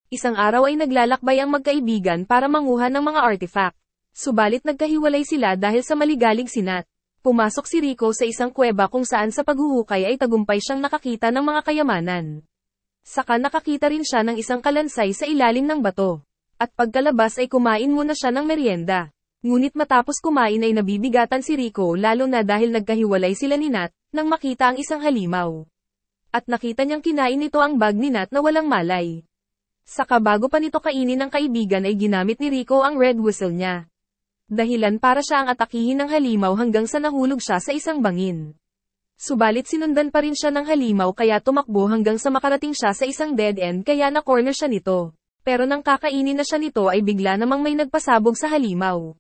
Isang araw ay naglalakbay ang magkaibigan para manguha ng mga artifact. Subalit nagkahiwalay sila dahil sa maligalig sinat. Pumasok si Rico sa isang kuweba kung saan sa paghuhukay ay tagumpay siyang nakakita ng mga kayamanan. Saka nakakita rin siya ng isang kalansay sa ilalim ng bato. At pagkalabas ay kumain muna siya ng merienda. Ngunit matapos kumain ay nabibigatan si Rico lalo na dahil nagkahiwalay sila ni Nat, nang makita ang isang halimaw. At nakita niyang kinain nito ang bag ni Nat na walang malay. Saka bago pa nito kainin ng kaibigan ay ginamit ni Rico ang red whistle niya. Dahilan para siya ang atakihin ng halimaw hanggang sa nahulog siya sa isang bangin. Subalit sinundan pa rin siya ng halimaw kaya tumakbo hanggang sa makarating siya sa isang dead end kaya na-corner siya nito. Pero nang kakainin na siya nito ay bigla namang may nagpasabog sa halimaw.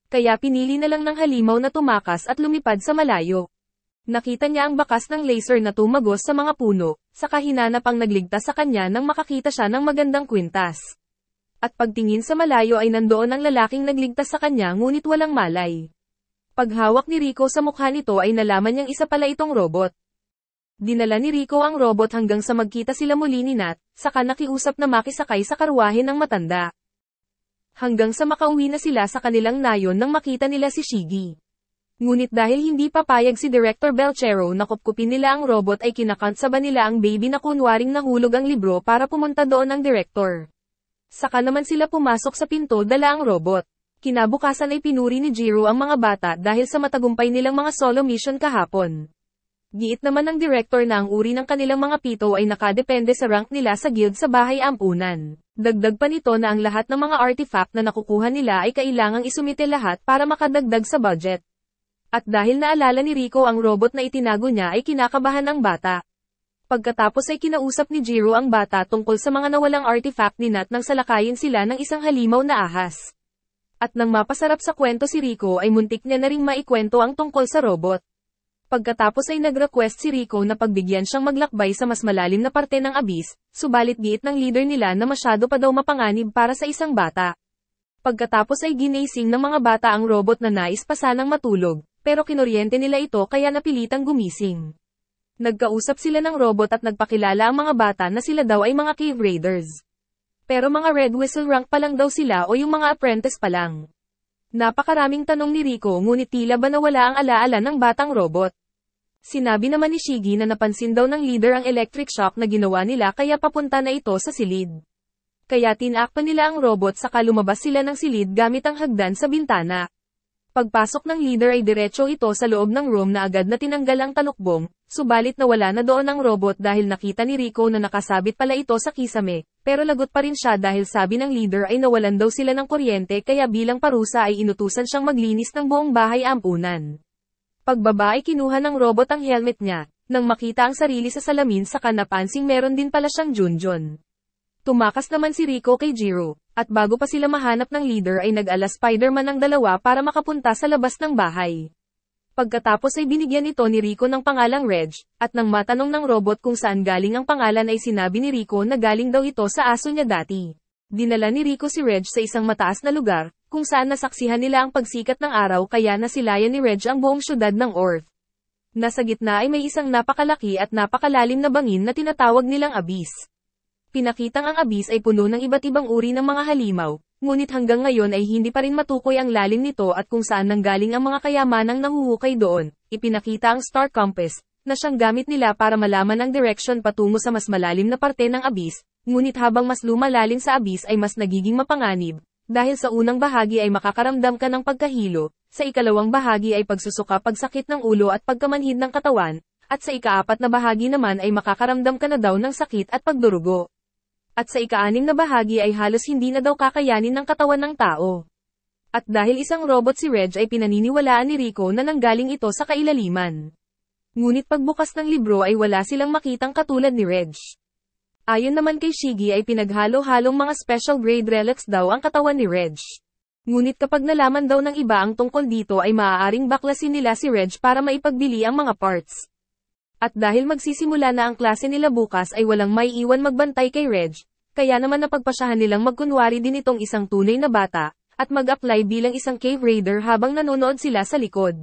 Kaya pinili na lang ng halimaw na tumakas at lumipad sa malayo. Nakita niya ang bakas ng laser na tumagos sa mga puno, saka hinanap ang nagligtas sa kanya nang makakita siya ng magandang kwintas. At pagtingin sa malayo ay nandoon ang lalaking nagligtas sa kanya ngunit walang malay. Paghawak ni Rico sa mukha nito ay nalaman niyang isa pala itong robot. Dinala ni Rico ang robot hanggang sa magkita sila muli ni Nat, saka nakiusap na makisakay sa karwahe ng matanda. Hanggang sa makauwi na sila sa kanilang nayon nang makita nila si Shiggy. Ngunit dahil hindi papayag si Director Belchero na kupkupin nila ang robot ay kinakantsaban nila ang baby na kunwaring nahulog ang libro para pumunta doon ang director. Saka naman sila pumasok sa pinto dala ang robot. Kinabukasan ay pinuri ni Jiro ang mga bata dahil sa matagumpay nilang mga solo mission kahapon. Giit naman ng director na ang uri ng kanilang mga pito ay nakadepende sa rank nila sa guild sa bahay ampunan. Dagdag pa nito na ang lahat ng mga artifact na nakukuha nila ay kailangang isumite lahat para makadagdag sa budget. At dahil naalala ni Rico ang robot na itinago niya ay kinakabahan ang bata. Pagkatapos ay kinausap ni Jiro ang bata tungkol sa mga nawalang artifact ni Nat nang salakayin sila ng isang halimaw na ahas. At nang mapasarap sa kwento si Rico ay muntik niya na ring maikwento ang tungkol sa robot. Pagkatapos ay nag-request si Rico na pagbigyan siyang maglakbay sa mas malalim na parte ng abyss, subalit giit ng leader nila na masyado pa daw mapanganib para sa isang bata. Pagkatapos ay ginasing ng mga bata ang robot na nais pa sanang matulog. Pero kinuryente nila ito kaya napilitang gumising. Nagkausap sila ng robot at nagpakilala ang mga bata na sila daw ay mga cave raiders. Pero mga red whistle rank pa lang daw sila o yung mga apprentice pa lang. Napakaraming tanong ni Rico ngunit tila ba nawala ang alaala ng batang robot. Sinabi naman ni Shiggy na napansin daw ng leader ang electric shock na ginawa nila kaya papunta na ito sa silid. Kaya tinakpan nila ang robot saka lumabas sila ng silid gamit ang hagdan sa bintana. Pagpasok ng leader ay diretso ito sa loob ng room na agad na tinanggal ang talukbong, subalit nawala na doon ang robot dahil nakita ni Rico na nakasabit pala ito sa kisame, pero lagot pa rin siya dahil sabi ng leader ay nawalan daw sila ng kuryente kaya bilang parusa ay inutusan siyang maglinis ng buong bahay ampunan. Pagbaba ay kinuha ng robot ang helmet niya, nang makita ang sarili sa salamin saka napansing meron din pala siyang junjun. Tumakas naman si Rico kay Jiro, at bago pa sila mahanap ng leader ay nag-ala Spider-Man ng dalawa para makapunta sa labas ng bahay. Pagkatapos ay binigyan ito ni Rico ng pangalang Reg, at nang matanong ng robot kung saan galing ang pangalan ay sinabi ni Rico na galing daw ito sa aso niya dati. Dinala ni Rico si Reg sa isang mataas na lugar, kung saan nasaksihan nila ang pagsikat ng araw kaya nasilayan ni Reg ang buong syudad ng Earth. Nasa gitna ay may isang napakalaki at napakalalim na bangin na tinatawag nilang abyss. Pinakitang ang abyss ay puno ng iba't ibang uri ng mga halimaw, ngunit hanggang ngayon ay hindi pa rin matukoy ang lalim nito at kung saan nanggaling ang mga kayamanang nahuhukay doon. Ipinakita ang Star Compass, na siyang gamit nila para malaman ang direction patungo sa mas malalim na parte ng abyss, ngunit habang mas lumalalim sa abyss ay mas nagiging mapanganib, dahil sa unang bahagi ay makakaramdam ka ng pagkahilo, sa ikalawang bahagi ay pagsusuka pagsakit ng ulo at pagkamanhid ng katawan, at sa ikaapat na bahagi naman ay makakaramdam ka na daw ng sakit at pagdurugo. At sa ika-6 na bahagi ay halos hindi na daw kakayanin ng katawan ng tao. At dahil isang robot si Reg ay pinaniniwalaan ni Rico na nanggaling ito sa kailaliman. Ngunit pagbukas ng libro ay wala silang makitang katulad ni Reg. Ayon naman kay Shiggy ay pinaghalo-halong mga special grade relics daw ang katawan ni Reg. Ngunit kapag nalaman daw ng iba ang tungkol dito ay maaaring baklasin nila si Reg para maipagbili ang mga parts. At dahil magsisimula na ang klase nila bukas ay walang maiiwan magbantay kay Reg, kaya naman napagpasyahan nilang magkunwari din itong isang tunay na bata, at mag-apply bilang isang cave raider habang nanonood sila sa likod.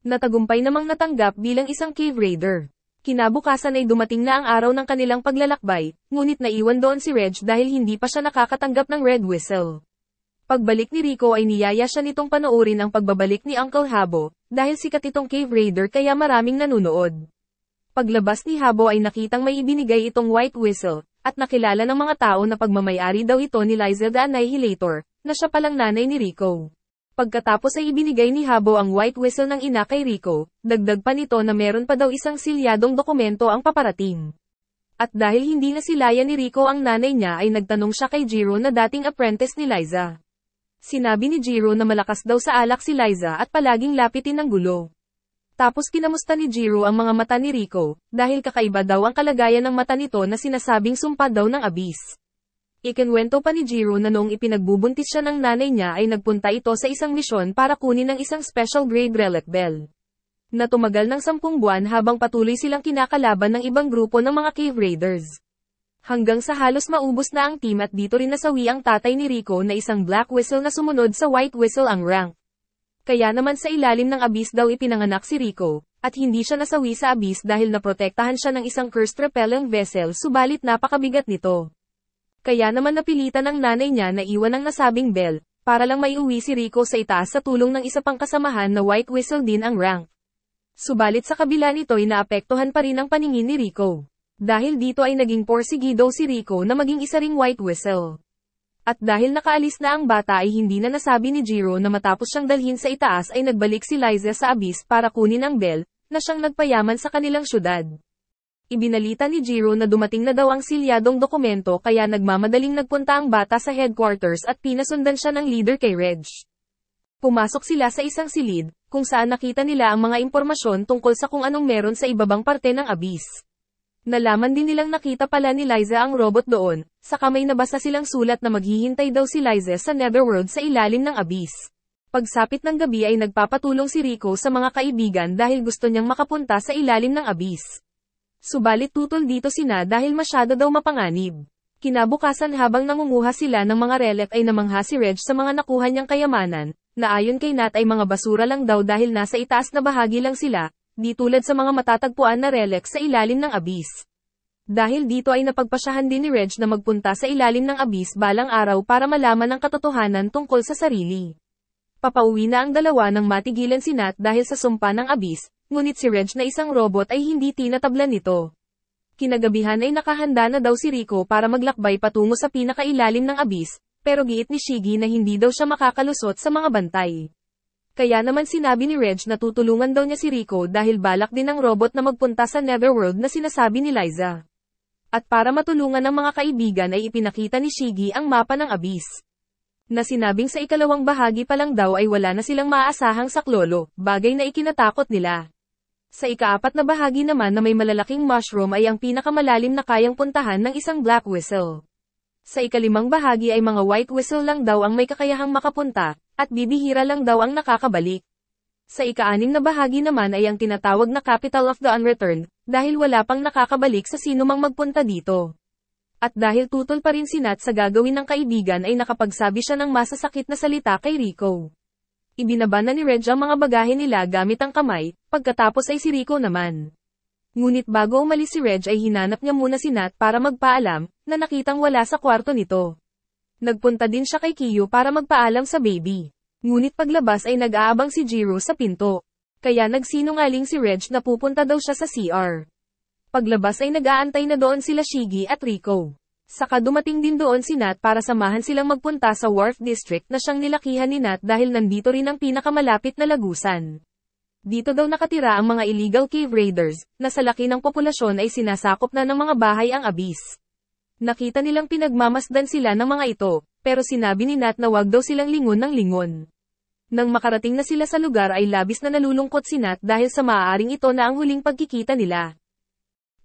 Natagumpay namang natanggap bilang isang cave raider. Kinabukasan ay dumating na ang araw ng kanilang paglalakbay, ngunit naiwan doon si Reg dahil hindi pa siya nakakatanggap ng red whistle. Pagbalik ni Rico ay niyaya siya nitong panoorin ang pagbabalik ni Uncle Habo, dahil sikat itong cave raider kaya maraming nanunood. Paglabas ni Habo ay nakitang may ibinigay itong white whistle, at nakilala ng mga tao na pagmamayari daw ito ni Liza the Annihilator, na siya palang nanay ni Rico. Pagkatapos ay ibinigay ni Habo ang white whistle ng ina kay Rico, dagdag pa nito na meron pa daw isang silyadong dokumento ang paparating. At dahil hindi na silaya ni Rico ang nanay niya ay nagtanong siya kay Jiro na dating apprentice ni Liza. Sinabi ni Jiro na malakas daw sa alak si Liza at palaging lapitin ng gulo. Tapos kinamusta ni Jiro ang mga mata ni Rico, dahil kakaiba daw ang kalagayan ng mata nito na sinasabing sumpa daw ng abis. Ikinwento pa ni Jiro na noong ipinagbubuntis siya ng nanay niya ay nagpunta ito sa isang misyon para kunin ang isang special grade relic bell. Na tumagal ng 10 buwan habang patuloy silang kinakalaban ng ibang grupo ng mga cave raiders. Hanggang sa halos maubos na ang team at dito rin nasawi ang tatay ni Rico na isang black whistle na sumunod sa white whistle ang rank. Kaya naman sa ilalim ng abyss daw ipinanganak si Rico, at hindi siya nasawi sa abyss dahil naprotektahan siya ng isang cursed repellent vessel subalit napakabigat nito. Kaya naman napilitan ng nanay niya na iwan ang nasabing bell, para lang maiuwi si Rico sa itaas sa tulong ng isa pang kasamahan na white whistle din ang rank. Subalit sa kabila nito ay naapektuhan pa rin ang paningin ni Rico. Dahil dito ay naging porsigido si Rico na maging isa ring white whistle. At dahil nakaalis na ang bata ay hindi na nasabi ni Jiro na matapos siyang dalhin sa itaas ay nagbalik si Liza sa abyss para kunin ang bell, na siyang nagpayaman sa kanilang syudad. Ibinalita ni Jiro na dumating na daw ang silyadong dokumento kaya nagmamadaling nagpunta ang bata sa headquarters at pinasundan siya ng leader kay Reg. Pumasok sila sa isang silid, kung saan nakita nila ang mga impormasyon tungkol sa kung anong meron sa ibabang parte ng abyss. Nalaman din nilang nakita pala ni Liza ang robot doon, saka may nabasa silang sulat na maghihintay daw si Liza sa Netherworld sa ilalim ng abyss. Pagsapit ng gabi ay nagpapatulong si Rico sa mga kaibigan dahil gusto niyang makapunta sa ilalim ng abyss. Subalit tutol dito sina dahil masyado daw mapanganib. Kinabukasan habang nangunguha sila ng mga relic ay namangha si Reg sa mga nakuha niyang kayamanan, na ayon kay Nat ay mga basura lang daw dahil nasa itaas na bahagi lang sila, di tulad sa mga matatagpuan na relic sa ilalim ng abyss. Dahil dito ay napagpasyahan din ni Reg na magpunta sa ilalim ng abyss balang araw para malaman ang katotohanan tungkol sa sarili. Papauwi na ang dalawa nang matigilan si Nat dahil sa sumpa ng abyss, ngunit si Reg na isang robot ay hindi tinatablan nito. Kinagabihan ay nakahanda na daw si Rico para maglakbay patungo sa pinakailalim ng abyss, pero giit ni Shiggy na hindi daw siya makakalusot sa mga bantay. Kaya naman sinabi ni Reg na tutulungan daw niya si Rico dahil balak din ng robot na magpunta sa Netherworld na sinasabi ni Liza. At para matulungan ng mga kaibigan ay ipinakita ni Shiggy ang mapa ng abyss. Na sinabing sa ikalawang bahagi pa lang daw ay wala na silang maaasahang saklolo, bagay na ikinatakot nila. Sa ikaapat na bahagi naman na may malalaking mushroom ay ang pinakamalalim na kayang puntahan ng isang black whistle. Sa ikalimang bahagi ay mga white whistle lang daw ang may kakayahang makapunta, at bibihira lang daw ang nakakabalik. Sa ika-6 na bahagi naman ay ang tinatawag na Capital of the Unreturned, dahil wala pang nakakabalik sa sino mang magpunta dito. At dahil tutol pa rin si Nat sa gagawin ng kaibigan ay nakapagsabi siya ng masasakit na salita kay Rico. Ibinaba na ni Reg ang mga bagahe nila gamit ang kamay, pagkatapos ay si Rico naman. Ngunit bago umalis si Reg ay hinanap niya muna si Nat para magpaalam, na nakitang wala sa kwarto nito. Nagpunta din siya kay Kiyo para magpaalam sa baby. Ngunit paglabas ay nag-aabang si Jiro sa pinto. Kaya nagsinungaling si Reg na pupunta daw siya sa CR. Paglabas ay nag-aantay na doon sila Shiggy at Rico. Saka dumating din doon si Nat para samahan silang magpunta sa Wharf District na siyang nilakihan ni Nat dahil nandito rin ang pinakamalapit na lagusan. Dito daw nakatira ang mga illegal cave raiders, na sa laki ng populasyon ay sinasakop na ng mga bahay ang abyss. Nakita nilang pinagmamasdan sila ng mga ito, pero sinabi ni Nat na wag daw silang lingon ng lingon. Nang makarating na sila sa lugar ay labis na nalulungkot si Nat dahil sa maaaring ito na ang huling pagkikita nila.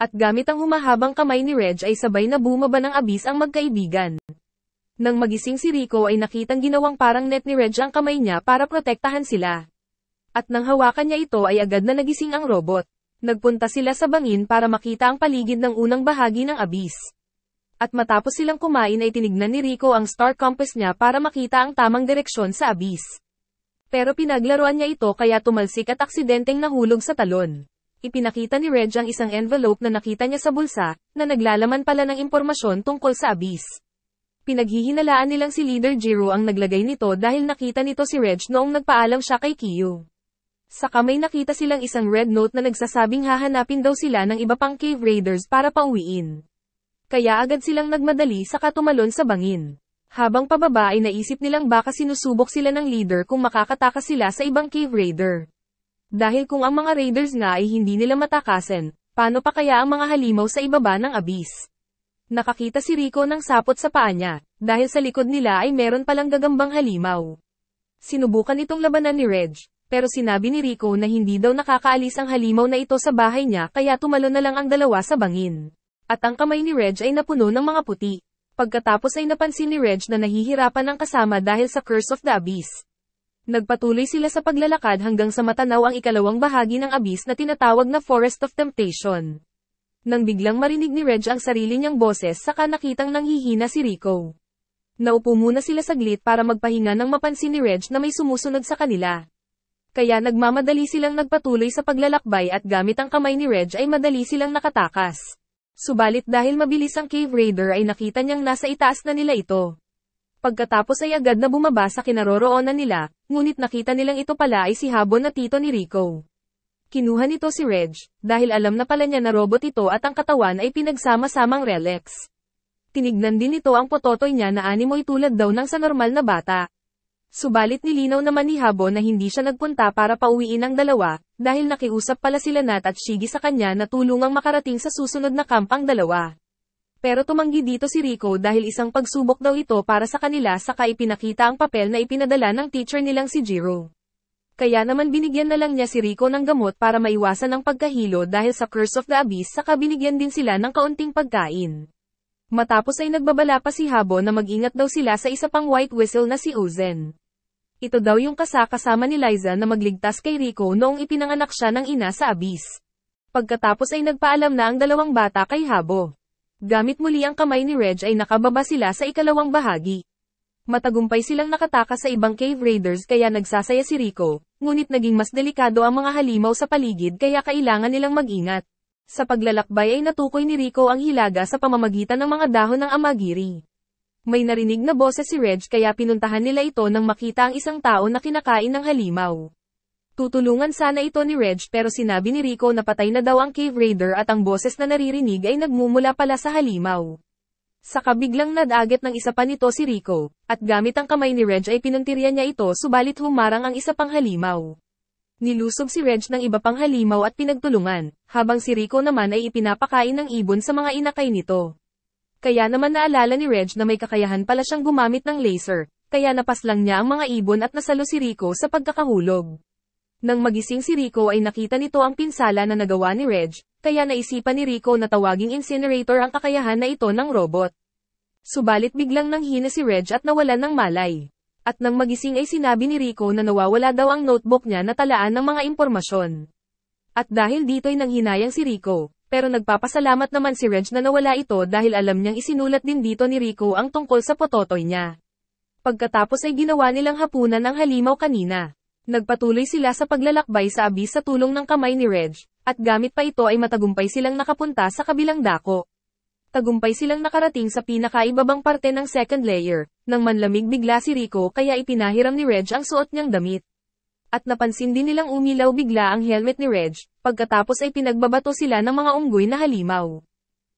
At gamit ang humahabang kamay ni Reg ay sabay na bumaba ng abyss ang magkaibigan. Nang magising si Rico ay nakitang ginawang parang net ni Reg ang kamay niya para protektahan sila. At nang hawakan niya ito ay agad na nagising ang robot. Nagpunta sila sa bangin para makita ang paligid ng unang bahagi ng abyss. At matapos silang kumain ay tinignan ni Rico ang star compass niya para makita ang tamang direksyon sa abyss. Pero pinaglaruan niya ito kaya tumalsik at aksidenteng nahulog sa talon. Ipinakita ni Reg ang isang envelope na nakita niya sa bulsa, na naglalaman pala ng impormasyon tungkol sa Abyss. Pinaghihinalaan nilang si Leader Jiro ang naglagay nito dahil nakita nito si Reg noong nagpaalam siya kay Kyu. Sa kamay nakita silang isang red note na nagsasabing hahanapin daw sila ng iba pang cave raiders para pauwiin. Kaya agad silang nagmadali sa katumalon sa bangin. Habang pababa ay naisip nilang baka sinusubok sila ng leader kung makakatakas sila sa ibang cave raider. Dahil kung ang mga raiders nga ay hindi nila matakasan, paano pa kaya ang mga halimaw sa ibaba ng Abyss? Nakakita si Rico ng sapot sa paa niya, dahil sa likod nila ay meron palang gagambang halimaw. Sinubukan itong labanan ni Reg, pero sinabi ni Rico na hindi daw nakakaalis ang halimaw na ito sa bahay niya kaya tumalon na lang ang dalawa sa bangin. At ang kamay ni Reg ay napuno ng mga puti. Pagkatapos ay napansin ni Reg na nahihirapan ang kasama dahil sa Curse of the Abyss. Nagpatuloy sila sa paglalakad hanggang sa matanaw ang ikalawang bahagi ng Abyss na tinatawag na Forest of Temptation. Nang biglang marinig ni Reg ang sarili niyang boses saka nakitang nanghihina si Rico. Naupo muna sila saglit para magpahinga nang mapansin ni Reg na may sumusunod sa kanila. Kaya nagmamadali silang nagpatuloy sa paglalakbay at gamit ang kamay ni Reg ay madali silang nakatakas. Subalit dahil mabilis ang cave raider ay nakita niyang nasa itaas na nila ito. Pagkatapos ay agad na bumaba sa kinaroroonan nila, ngunit nakita nilang ito pala ay si Habon na tito ni Rico. Kinuha nito si Reg, dahil alam na pala niya na robot ito at ang katawan ay pinagsama-samang relics. Tinignan din nito ang pototoy niya na animoy tulad daw ng sa normal na bata. Subalit nilinaw naman ni Habon na hindi siya nagpunta para pauwiin ang dalawa, dahil nakiusap pala sila Nat at Shiggy sa kanya na tulungang makarating sa susunod na camp ang dalawa. Pero tumanggi dito si Rico dahil isang pagsubok daw ito para sa kanila saka ipinakita ang papel na ipinadala ng teacher nilang si Jiro. Kaya naman binigyan na lang niya si Rico ng gamot para maiwasan ang pagkahilo dahil sa Curse of the Abyss saka binigyan din sila ng kaunting pagkain. Matapos ay nagbabala pa si Habon na mag-ingat daw sila sa isa pang White Whistle na si Uzen. Ito daw yung kasama ni Liza na magligtas kay Rico noong ipinanganak siya ng ina sa Abyss. Pagkatapos ay nagpaalam na ang dalawang bata kay Habo. Gamit muli ang kamay ni Reg ay nakababa sila sa ikalawang bahagi. Matagumpay silang nakatakas sa ibang cave raiders kaya nagsasaya si Rico, ngunit naging mas delikado ang mga halimaw sa paligid kaya kailangan nilang mag-ingat. Sa paglalakbay ay natukoy ni Rico ang hilaga sa pamamagitan ng mga dahon ng amagiri. May narinig na boses si Reg kaya pinuntahan nila ito nang makita ang isang tao na kinakain ng halimaw. Tutulungan sana ito ni Reg pero sinabi ni Rico na patay na daw ang cave raider at ang boses na naririnig ay nagmumula pala sa halimaw. Saka biglang nadagat ng isa pa nito si Rico, at gamit ang kamay ni Reg ay pinuntiryan niya ito subalit humarang ang isa pang halimaw. Nilusob si Reg ng iba pang halimaw at pinagtulungan, habang si Rico naman ay ipinapakain ng ibon sa mga inakay nito. Kaya naman naalala ni Reg na may kakayahan pala siyang gumamit ng laser, kaya napaslang niya ang mga ibon at nasalo si Rico sa pagkakahulog. Nang magising si Rico ay nakita nito ang pinsala na nagawa ni Reg, kaya naisipan ni Rico na tawaging incinerator ang kakayahan na ito ng robot. Subalit biglang nanghina si Reg at nawalan ng malay. At nang magising ay sinabi ni Rico na nawawala daw ang notebook niya na talaan ng mga impormasyon. At dahil dito'y nanghinayang si Rico, pero nagpapasalamat naman si Reg na nawala ito dahil alam niyang isinulat din dito ni Rico ang tungkol sa pototoy niya. Pagkatapos ay ginawa nilang hapunan ang halimaw kanina. Nagpatuloy sila sa paglalakbay sa Abyss sa tulong ng kamay ni Reg, at gamit pa ito ay matagumpay silang nakapunta sa kabilang dako. Tagumpay silang nakarating sa pinakaibabang parte ng second layer, nang manlamig bigla si Rico kaya ipinahiram ni Reg ang suot niyang damit. At napansin din nilang umilaw bigla ang helmet ni Reg, pagkatapos ay pinagbabato sila ng mga unggoy na halimaw.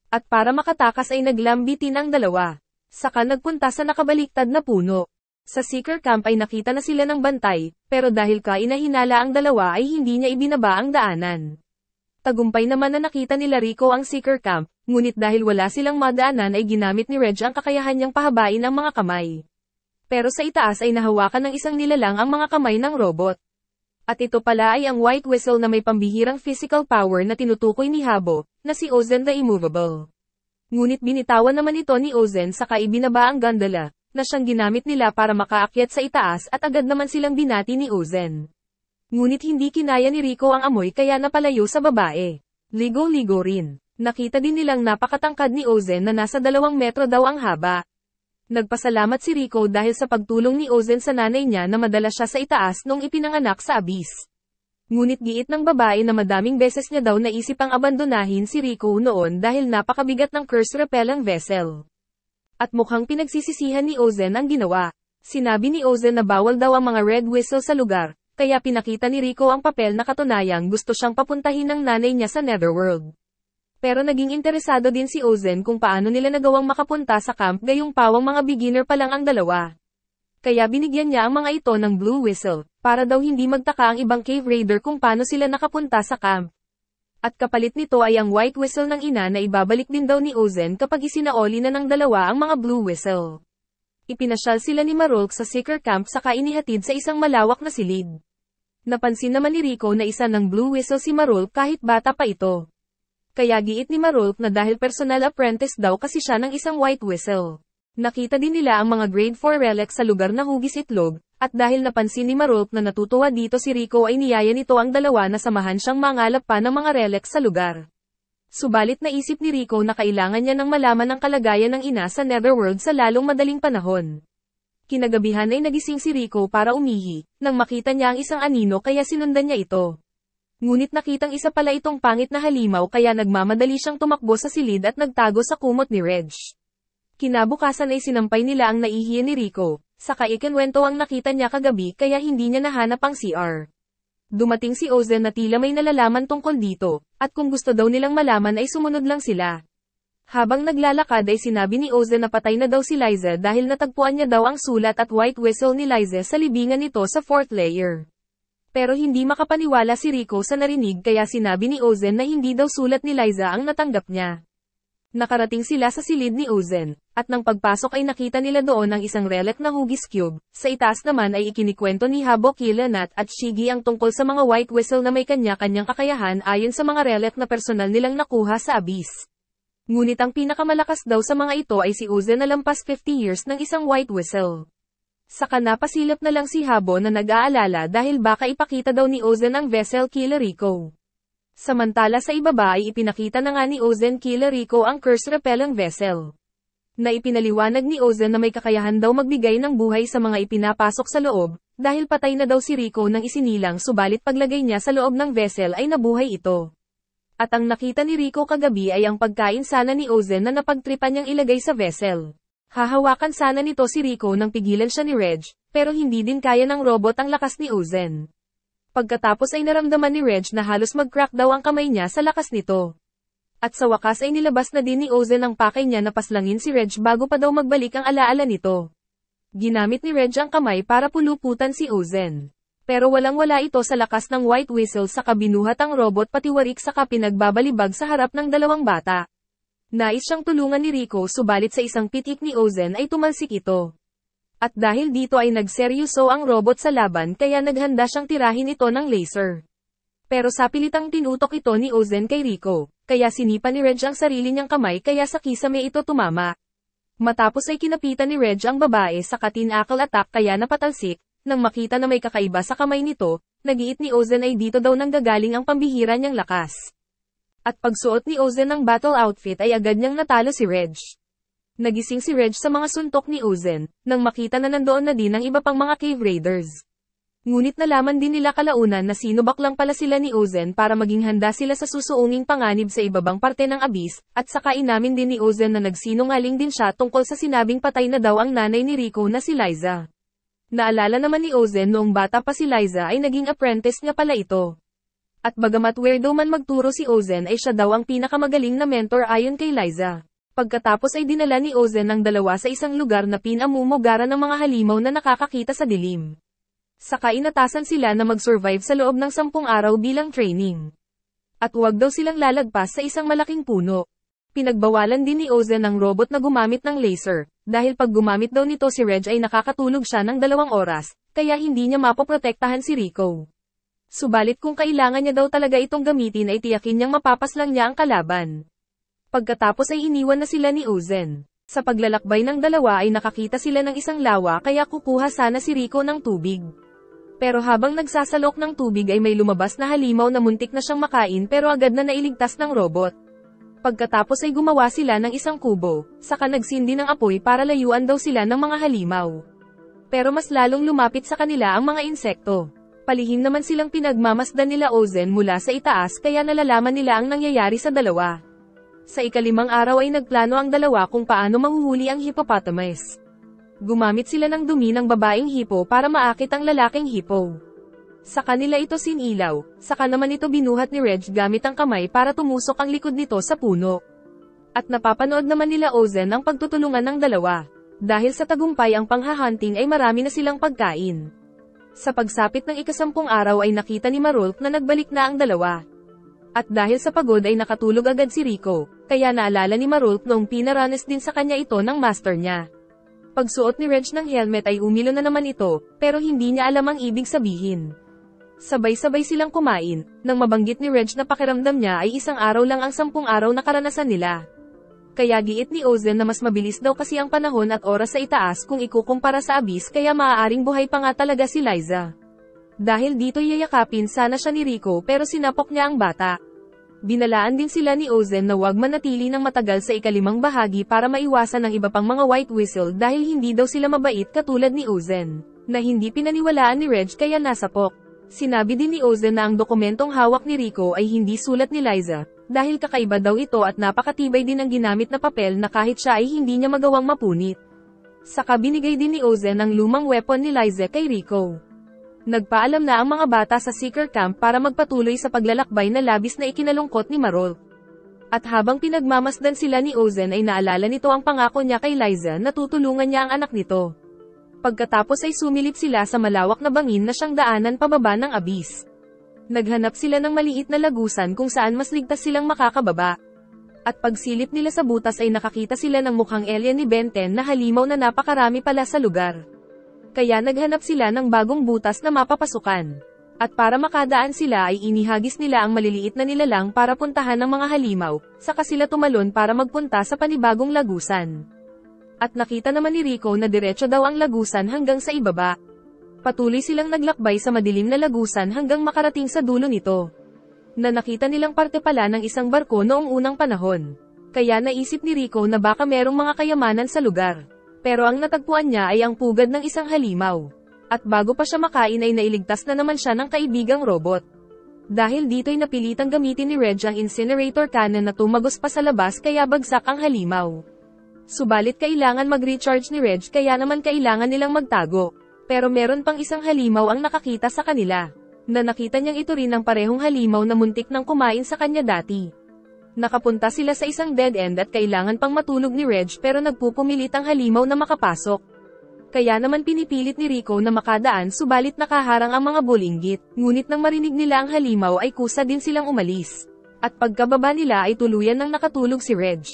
At para makatakas ay naglambitin ang dalawa. Saka nagpunta sa nakabaliktad na puno. Sa Seeker Camp ay nakita na sila ng bantay, pero dahil kainahinala ang dalawa ay hindi niya ibinaba ang daanan. Tagumpay naman na nakita nila Rico ang Seeker Camp, ngunit dahil wala silang madaanan ay ginamit ni Reg ang kakayahan niyang pahabain ang mga kamay. Pero sa itaas ay nahawakan ng isang nilalang ang mga kamay ng robot. At ito pala ay ang White Whistle na may pambihirang physical power na tinutukoy ni Habo, na si Ozen the Immovable. Ngunit binitawan naman ito ni Ozen saka ibinaba ang gondola, na siyang ginamit nila para makaakyat sa itaas at agad naman silang binati ni Ozen. Ngunit hindi kinaya ni Rico ang amoy kaya napalayo sa babae. Ligo-ligo rin. Nakita din nilang napakatangkad ni Ozen na nasa 2 metro daw ang haba. Nagpasalamat si Rico dahil sa pagtulong ni Ozen sa nanay niya na madala siya sa itaas nung ipinanganak sa Abyss. Ngunit giit ng babae na madaming beses niya daw naisip ang abandonahin si Rico noon dahil napakabigat ng curse repelling vessel. At mukhang pinagsisisihan ni Ozen ang ginawa. Sinabi ni Ozen na bawal daw ang mga red whistle sa lugar, kaya pinakita ni Rico ang papel na katunayang gusto siyang papuntahin ng nanay niya sa Netherworld. Pero naging interesado din si Ozen kung paano nila nagawang makapunta sa camp gayong pawang mga beginner pa lang ang dalawa. Kaya binigyan niya ang mga ito ng blue whistle, para daw hindi magtaka ang ibang cave raider kung paano sila nakapunta sa camp. At kapalit nito ay ang white whistle ng ina na ibabalik din daw ni Ozen kapag isinaoli na ng dalawa ang mga blue whistle. Ipinasyal sila ni Marulk sa Seeker Camp saka inihatid sa isang malawak na silid. Napansin naman ni Rico na isa ng blue whistle si Marulk kahit bata pa ito. Kaya giit ni Marulk na dahil personal apprentice daw kasi siya ng isang white whistle. Nakita din nila ang mga grade 4 relics sa lugar na hugis itlog, at dahil napansin ni Marulk na natutuwa dito si Rico ay niyaya nito ang dalawa na samahan siyang mangalap pa ng mga relics sa lugar. Subalit naisip ni Rico na kailangan niya ng malaman ang kalagayan ng ina sa Netherworld sa lalong madaling panahon. Kinagabihan ay nagising si Rico para umihi, nang makita niya ang isang anino kaya sinundan niya ito. Ngunit nakitang isa pala itong pangit na halimaw kaya nagmamadali siyang tumakbo sa silid at nagtago sa kumot ni Reg. Kinabukasan ay sinampay nila ang naihiya ni Rico, saka ikinwento ang nakita niya kagabi kaya hindi niya nahanap ang CR. Dumating si Ozen na tila may nalalaman tungkol dito, at kung gusto daw nilang malaman ay sumunod lang sila. Habang naglalakad ay sinabi ni Ozen na patay na daw si Liza dahil natagpuan niya daw ang sulat at white whistle ni Liza sa libingan nito sa 4th layer. Pero hindi makapaniwala si Rico sa narinig kaya sinabi ni Ozen na hindi daw sulat ni Liza ang natanggap niya. Nakarating sila sa silid ni Ozen, at nang pagpasok ay nakita nila doon ang isang relic na hugis cube. Sa itaas naman ay ikinikwento ni Habo Killanat at Shigi ang tungkol sa mga white whistle na may kanya-kanyang kakayahan ayon sa mga relic na personal nilang nakuha sa Abyss. Ngunit ang pinakamalakas daw sa mga ito ay si Ozen na lampas 50 years ng isang white whistle. Saka napasilip na lang si Habo na nag-aalala dahil baka ipakita daw ni Ozen ang vessel kila Rico. Samantala sa ibaba ay ipinakita na nga ni Ozen kila Rico ang curse repelling vessel. Na ipinaliwanag ni Ozen na may kakayahan daw magbigay ng buhay sa mga ipinapasok sa loob, dahil patay na daw si Rico nang isinilang subalit paglagay niya sa loob ng vessel ay nabuhay ito. At ang nakita ni Rico kagabi ay ang pagkain sana ni Ozen na napagtripan niyang ilagay sa vessel. Hahawakan sana nito si Rico nang pigilan siya ni Reg, pero hindi din kaya ng robot ang lakas ni Ozen. Pagkatapos ay naramdaman ni Reg na halos mag-crack daw ang kamay niya sa lakas nito. At sa wakas ay nilabas na din ni Ozen ang pakay niya na paslangin si Reg bago pa daw magbalik ang alaala nito. Ginamit ni Reg ang kamay para puluputan si Ozen. Pero walang-wala ito sa lakas ng white whistle saka binuhat ang robot pati warik saka pinagbabalibag sa harap ng dalawang bata. Nais siyang tulungan ni Rico subalit sa isang pitik ni Ozen ay tumalsik ito. At dahil dito ay nagseryoso ang robot sa laban kaya naghanda siyang tirahin ito ng laser. Pero sa pilitang tinutok ito ni Ozen kay Rico, kaya sinipa ni Reg ang sarili niyang kamay kaya sa kisame ito tumama. Matapos ay kinapitan ni Reg ang babae sa tinakal attack kaya napatalsik, nang makita na may kakaiba sa kamay nito, nagiit ni Ozen ay dito daw nanggagaling ang pambihira niyang lakas. At pagsuot ni Ozen ng battle outfit ay agad niyang natalo si Reg. Nagising si Reg sa mga suntok ni Ozen, nang makita na nandoon na din ang iba pang mga cave raiders. Ngunit nalaman din nila kalaunan na sinubak lang pala sila ni Ozen para maging handa sila sa susuunging panganib sa ibabang parte ng Abyss, at saka inamin din ni Ozen na nagsinungaling din siya tungkol sa sinabing patay na daw ang nanay ni Rico na si Liza. Naalala naman ni Ozen noong bata pa si Liza ay naging apprentice niya pala ito. At bagamat weirdo man magturo si Ozen ay siya daw ang pinakamagaling na mentor ayon kay Liza. Pagkatapos ay dinala ni Ozen ang dalawa sa isang lugar na pinamumugaran ng mga halimaw na nakakakita sa dilim. Saka inatasan sila na mag-survive sa loob ng 10 araw bilang training. At huwag daw silang lalagpas sa isang malaking puno. Pinagbawalan din ni Ozen ang robot na gumamit ng laser, dahil pag gumamit daw nito si Reg ay nakakatulog siya ng 2 oras, kaya hindi niya mapoprotektahan si Rico. Subalit kung kailangan niya daw talaga itong gamitin ay tiyakin niyang mapapaslang niya ang kalaban. Pagkatapos ay iniwan na sila ni Ozen. Sa paglalakbay ng dalawa ay nakakita sila ng isang lawa kaya kukuha sana si Rico ng tubig. Pero habang nagsasalok ng tubig ay may lumabas na halimaw na muntik na siyang makain pero agad na nailigtas ng robot. Pagkatapos ay gumawa sila ng isang kubo, saka nagsindi ng apoy para layuan daw sila ng mga halimaw. Pero mas lalong lumapit sa kanila ang mga insekto. Palihim naman silang pinagmamasdan nila Ozen mula sa itaas kaya nalalaman nila ang nangyayari sa dalawa. Sa ikalimang araw ay nagplano ang dalawa kung paano mahuhuli ang hippopotamus. Gumamit sila ng dumi ng babaeng hipo para maakit ang lalaking hipo. Sa kanila ito sinilaw, saka naman ito binuhat ni Reg gamit ang kamay para tumusok ang likod nito sa puno. At napapanood naman nila Ozen ang pagtutulungan ng dalawa. Dahil sa tagumpay ang panghahunting ay marami na silang pagkain. Sa pagsapit ng ika-10 araw ay nakita ni Marolf na nagbalik na ang dalawa. At dahil sa pagod ay nakatulog agad si Rico, kaya naalala ni Marolf noong pinaranas din sa kanya ito ng master niya. Pagsuot ni Reg ng helmet ay umilo na naman ito, pero hindi niya alam ang ibig sabihin. Sabay-sabay silang kumain, nang mabanggit ni Reg na pakiramdam niya ay 1 araw lang ang 10 araw na karanasan nila. Kaya giit ni Ozen na mas mabilis daw kasi ang panahon at oras sa itaas kung ikukumpara sa abyss kaya maaaring buhay pa nga talaga si Liza. Dahil dito yayakapin sana siya ni Rico pero sinapok niya ang bata. Binalaan din sila ni Ozen na huwag manatili ng matagal sa ika-5 bahagi para maiwasan ang iba pang mga white whistle dahil hindi daw sila mabait katulad ni Ozen, na hindi pinaniwalaan ni Reg kaya nasapok. Sinabi din ni Ozen na ang dokumentong hawak ni Rico ay hindi sulat ni Liza, dahil kakaiba daw ito at napakatibay din ang ginamit na papel na kahit siya ay hindi niya magawang mapunit. Saka binigay din ni Ozen ang lumang weapon ni Liza kay Rico. Nagpaalam na ang mga bata sa seeker camp para magpatuloy sa paglalakbay na labis na ikinalungkot ni Marolf. At habang pinagmamasdan sila ni Ozen ay naalala nito ang pangako niya kay Liza na tutulungan niya ang anak nito. Pagkatapos ay sumilip sila sa malawak na bangin na siyang daanan pababa ng abyss. Naghanap sila ng maliit na lagusan kung saan mas ligtas silang makakababa. At pagsilip nila sa butas ay nakakita sila ng mukhang alien ni Ben 10 na halimaw na napakarami pala sa lugar. Kaya naghanap sila ng bagong butas na mapapasukan. At para makadaan sila ay inihagis nila ang maliliit na nilalang para puntahan ng mga halimaw, saka sila tumalon para magpunta sa panibagong lagusan. At nakita naman ni Rico na diretso daw ang lagusan hanggang sa ibaba. Patuloy silang naglakbay sa madilim na lagusan hanggang makarating sa dulo nito. Na nakita nilang parte pala ng isang barko noong unang panahon. Kaya naisip ni Rico na baka merong mga kayamanan sa lugar. Pero ang natagpuan niya ay ang pugad ng isang halimaw. At bago pa siya makain ay nailigtas na naman siya ng kaibigang robot. Dahil dito'y napilitang gamitin ni Reg ang incinerator cannon na tumagos pa sa labas kaya bagsak ang halimaw. Subalit kailangan mag-recharge ni Reg kaya naman kailangan nilang magtago. Pero meron pang isang halimaw ang nakakita sa kanila. Na nakita niyang ito rin ang parehong halimaw na muntik nang kumain sa kanya dati. Nakapunta sila sa isang dead end at kailangan pang matulog ni Reg pero nagpupumilit ang halimaw na makapasok. Kaya naman pinipilit ni Rico na makadaan subalit nakaharang ang mga bulinggit. Ngunit nang marinig nila ang halimaw ay kusa din silang umalis. At pagkababa nila ay tuluyan nang nakatulog si Reg.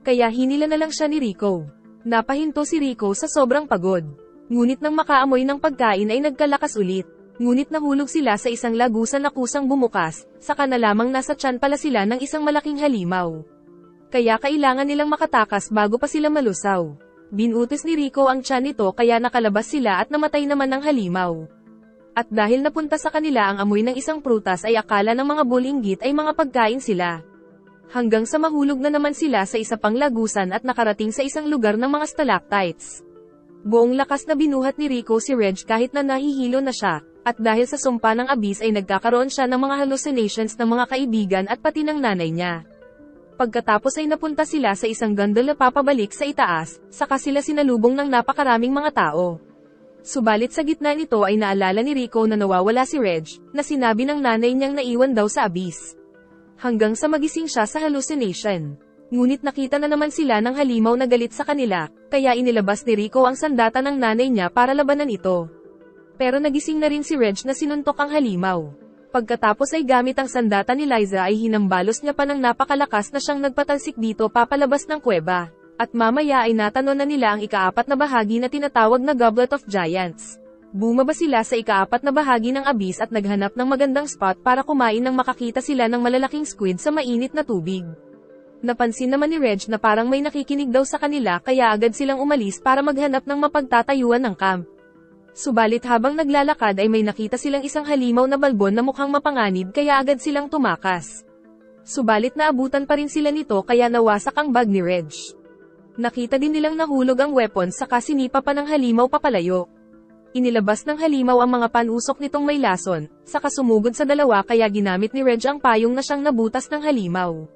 Kaya hinila na lang siya ni Rico. Napahinto si Rico sa sobrang pagod. Ngunit nang makaamoy ng pagkain ay nagkalakas ulit. Ngunit nahulog sila sa isang lagusan na kusang bumukas, saka na lamang nasa tiyan pala sila ng isang malaking halimaw. Kaya kailangan nilang makatakas bago pa sila malusaw. Binutis ni Rico ang tiyan nito kaya nakalabas sila at namatay naman ng halimaw. At dahil napunta sa kanila ang amoy ng isang prutas ay akala ng mga bulinggit ay mga pagkain sila. Hanggang sa mahulog na naman sila sa isa pang lagusan at nakarating sa isang lugar ng mga stalactites. Buong lakas na binuhat ni Rico si Reg kahit na nahihilo na siya, at dahil sa sumpa ng abyss ay nagkakaroon siya ng mga hallucinations ng mga kaibigan at pati ng nanay niya. Pagkatapos ay napunta sila sa isang gondola papabalik sa itaas, saka sila sinalubong ng napakaraming mga tao. Subalit sa gitna nito ay naalala ni Rico na nawawala si Reg, na sinabi ng nanay niyang naiwan daw sa abyss. Hanggang sa magising siya sa hallucination. Ngunit nakita na naman sila ng halimaw na galit sa kanila, kaya inilabas ni Rico ang sandata ng nanay niya para labanan ito. Pero nagising na rin si Reg na sinuntok ang halimaw. Pagkatapos ay gamit ang sandata ni Liza ay hinambalos niya pa ng napakalakas na siyang nagpatalsik dito papalabas ng kuweba. At mamaya ay natanon na nila ang ika-4 na bahagi na tinatawag na Goblet of Giants. Bumaba sila sa ika-4 na bahagi ng abyss at naghanap ng magandang spot para kumain nang makakita sila ng malalaking squid sa mainit na tubig. Napansin naman ni Reg na parang may nakikinig daw sa kanila kaya agad silang umalis para maghanap ng mapagtatayuan ng camp. Subalit habang naglalakad ay may nakita silang isang halimaw na balbon na mukhang mapanganib kaya agad silang tumakas. Subalit naabutan pa rin sila nito kaya nawasak ang bag ni Reg. Nakita din nilang nahulog ang weapon saka sinipa pa ng halimaw papalayo. Inilabas ng halimaw ang mga panusok nitong may lason, saka sumugod sa dalawa kaya ginamit ni Reg ang payong na siyang nabutas ng halimaw.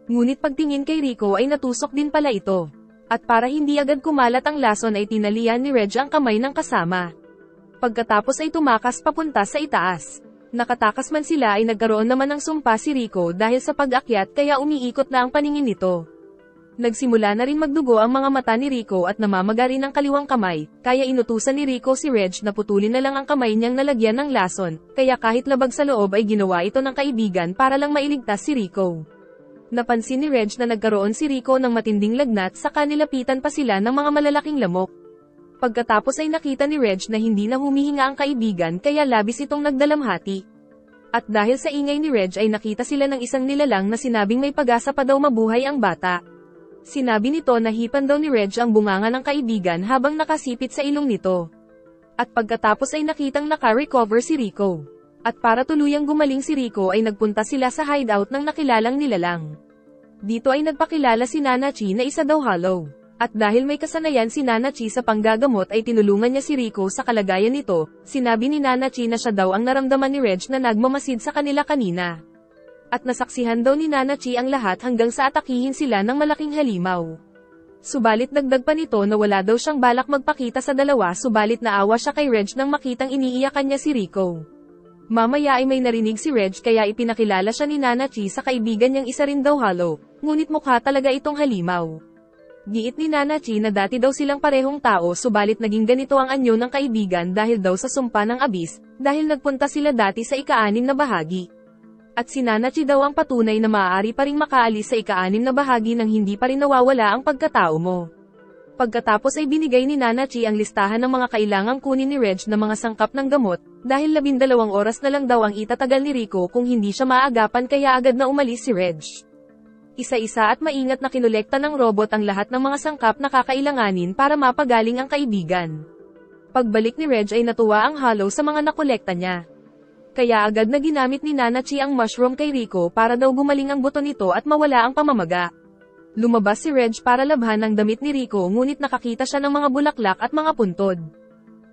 Ngunit pagtingin kay Rico ay natusok din pala ito. At para hindi agad kumalat ang lason ay tinalian ni Reg ang kamay ng kasama. Pagkatapos ay tumakas papunta sa itaas. Nakatakas man sila ay nagkaroon naman ng sumpa si Rico dahil sa pag-akyat kaya umiikot na ang paningin nito. Nagsimula na rin magdugo ang mga mata ni Rico at namamaga rin ang kaliwang kamay, kaya inutusan ni Rico si Reg na putulin na lang ang kamay niyang nalagyan ng lason, kaya kahit labag sa loob ay ginawa ito ng kaibigan para lang mailigtas si Rico. Napansin ni Reg na nagkaroon si Rico ng matinding lagnat saka nilapitan pa sila ng mga malalaking lamok. Pagkatapos ay nakita ni Reg na hindi na humihinga ang kaibigan kaya labis itong nagdalamhati. At dahil sa ingay ni Reg ay nakita sila ng isang nilalang na sinabing may pag-asa pa daw mabuhay ang bata. Sinabi nito na hipan daw ni Reg ang bunganga ng kaibigan habang nakasipit sa ilong nito. At pagkatapos ay nakitang naka-recover si Rico. At para tuluyang gumaling si Rico ay nagpunta sila sa hideout ng nakilalang nilalang. Dito ay nagpakilala si Nanachi na isa daw hollow. At dahil may kasanayan si Nanachi sa panggagamot ay tinulungan niya si Rico sa kalagayan nito, sinabi ni Nanachi na siya daw ang naramdaman ni Reg na nagmamasid sa kanila kanina. At nasaksihan daw ni Nanachi ang lahat hanggang sa atakihin sila ng malaking halimaw. Subalit dagdag pa nito na wala daw siyang balak magpakita sa dalawa subalit naawa siya kay Reg nang makitang iniiyakan niya si Rico. Mamaya ay may narinig si Reg kaya ipinakilala siya ni Nanachi sa kaibigan niyang isa rin daw hollow, ngunit mukha talaga itong halimaw. Giit ni Nanachi na dati daw silang parehong tao subalit naging ganito ang anyo ng kaibigan dahil daw sa sumpa ng abis, dahil nagpunta sila dati sa ika-6 na bahagi. At si Nanachi daw ang patunay na maaari pa ring makaalis sa ika-6 na bahagi nang hindi pa rin nawawala ang pagkatao mo. Pagkatapos ay binigay ni Nanachi ang listahan ng mga kailangang kunin ni Reg na mga sangkap ng gamot, dahil 12 oras na lang daw ang itatagal ni Rico kung hindi siya maagapan kaya agad na umalis si Reg. Isa-isa at maingat na kinolekta ng robot ang lahat ng mga sangkap na kakailanganin para mapagaling ang kaibigan. Pagbalik ni Reg ay natuwa ang hollow sa mga nakolekta niya. Kaya agad na ginamit ni Nanachi ang mushroom kay Rico para daw gumaling ang buto nito at mawala ang pamamaga. Lumabas si Reg para labhan ang damit ni Rico ngunit nakakita siya ng mga bulaklak at mga puntod.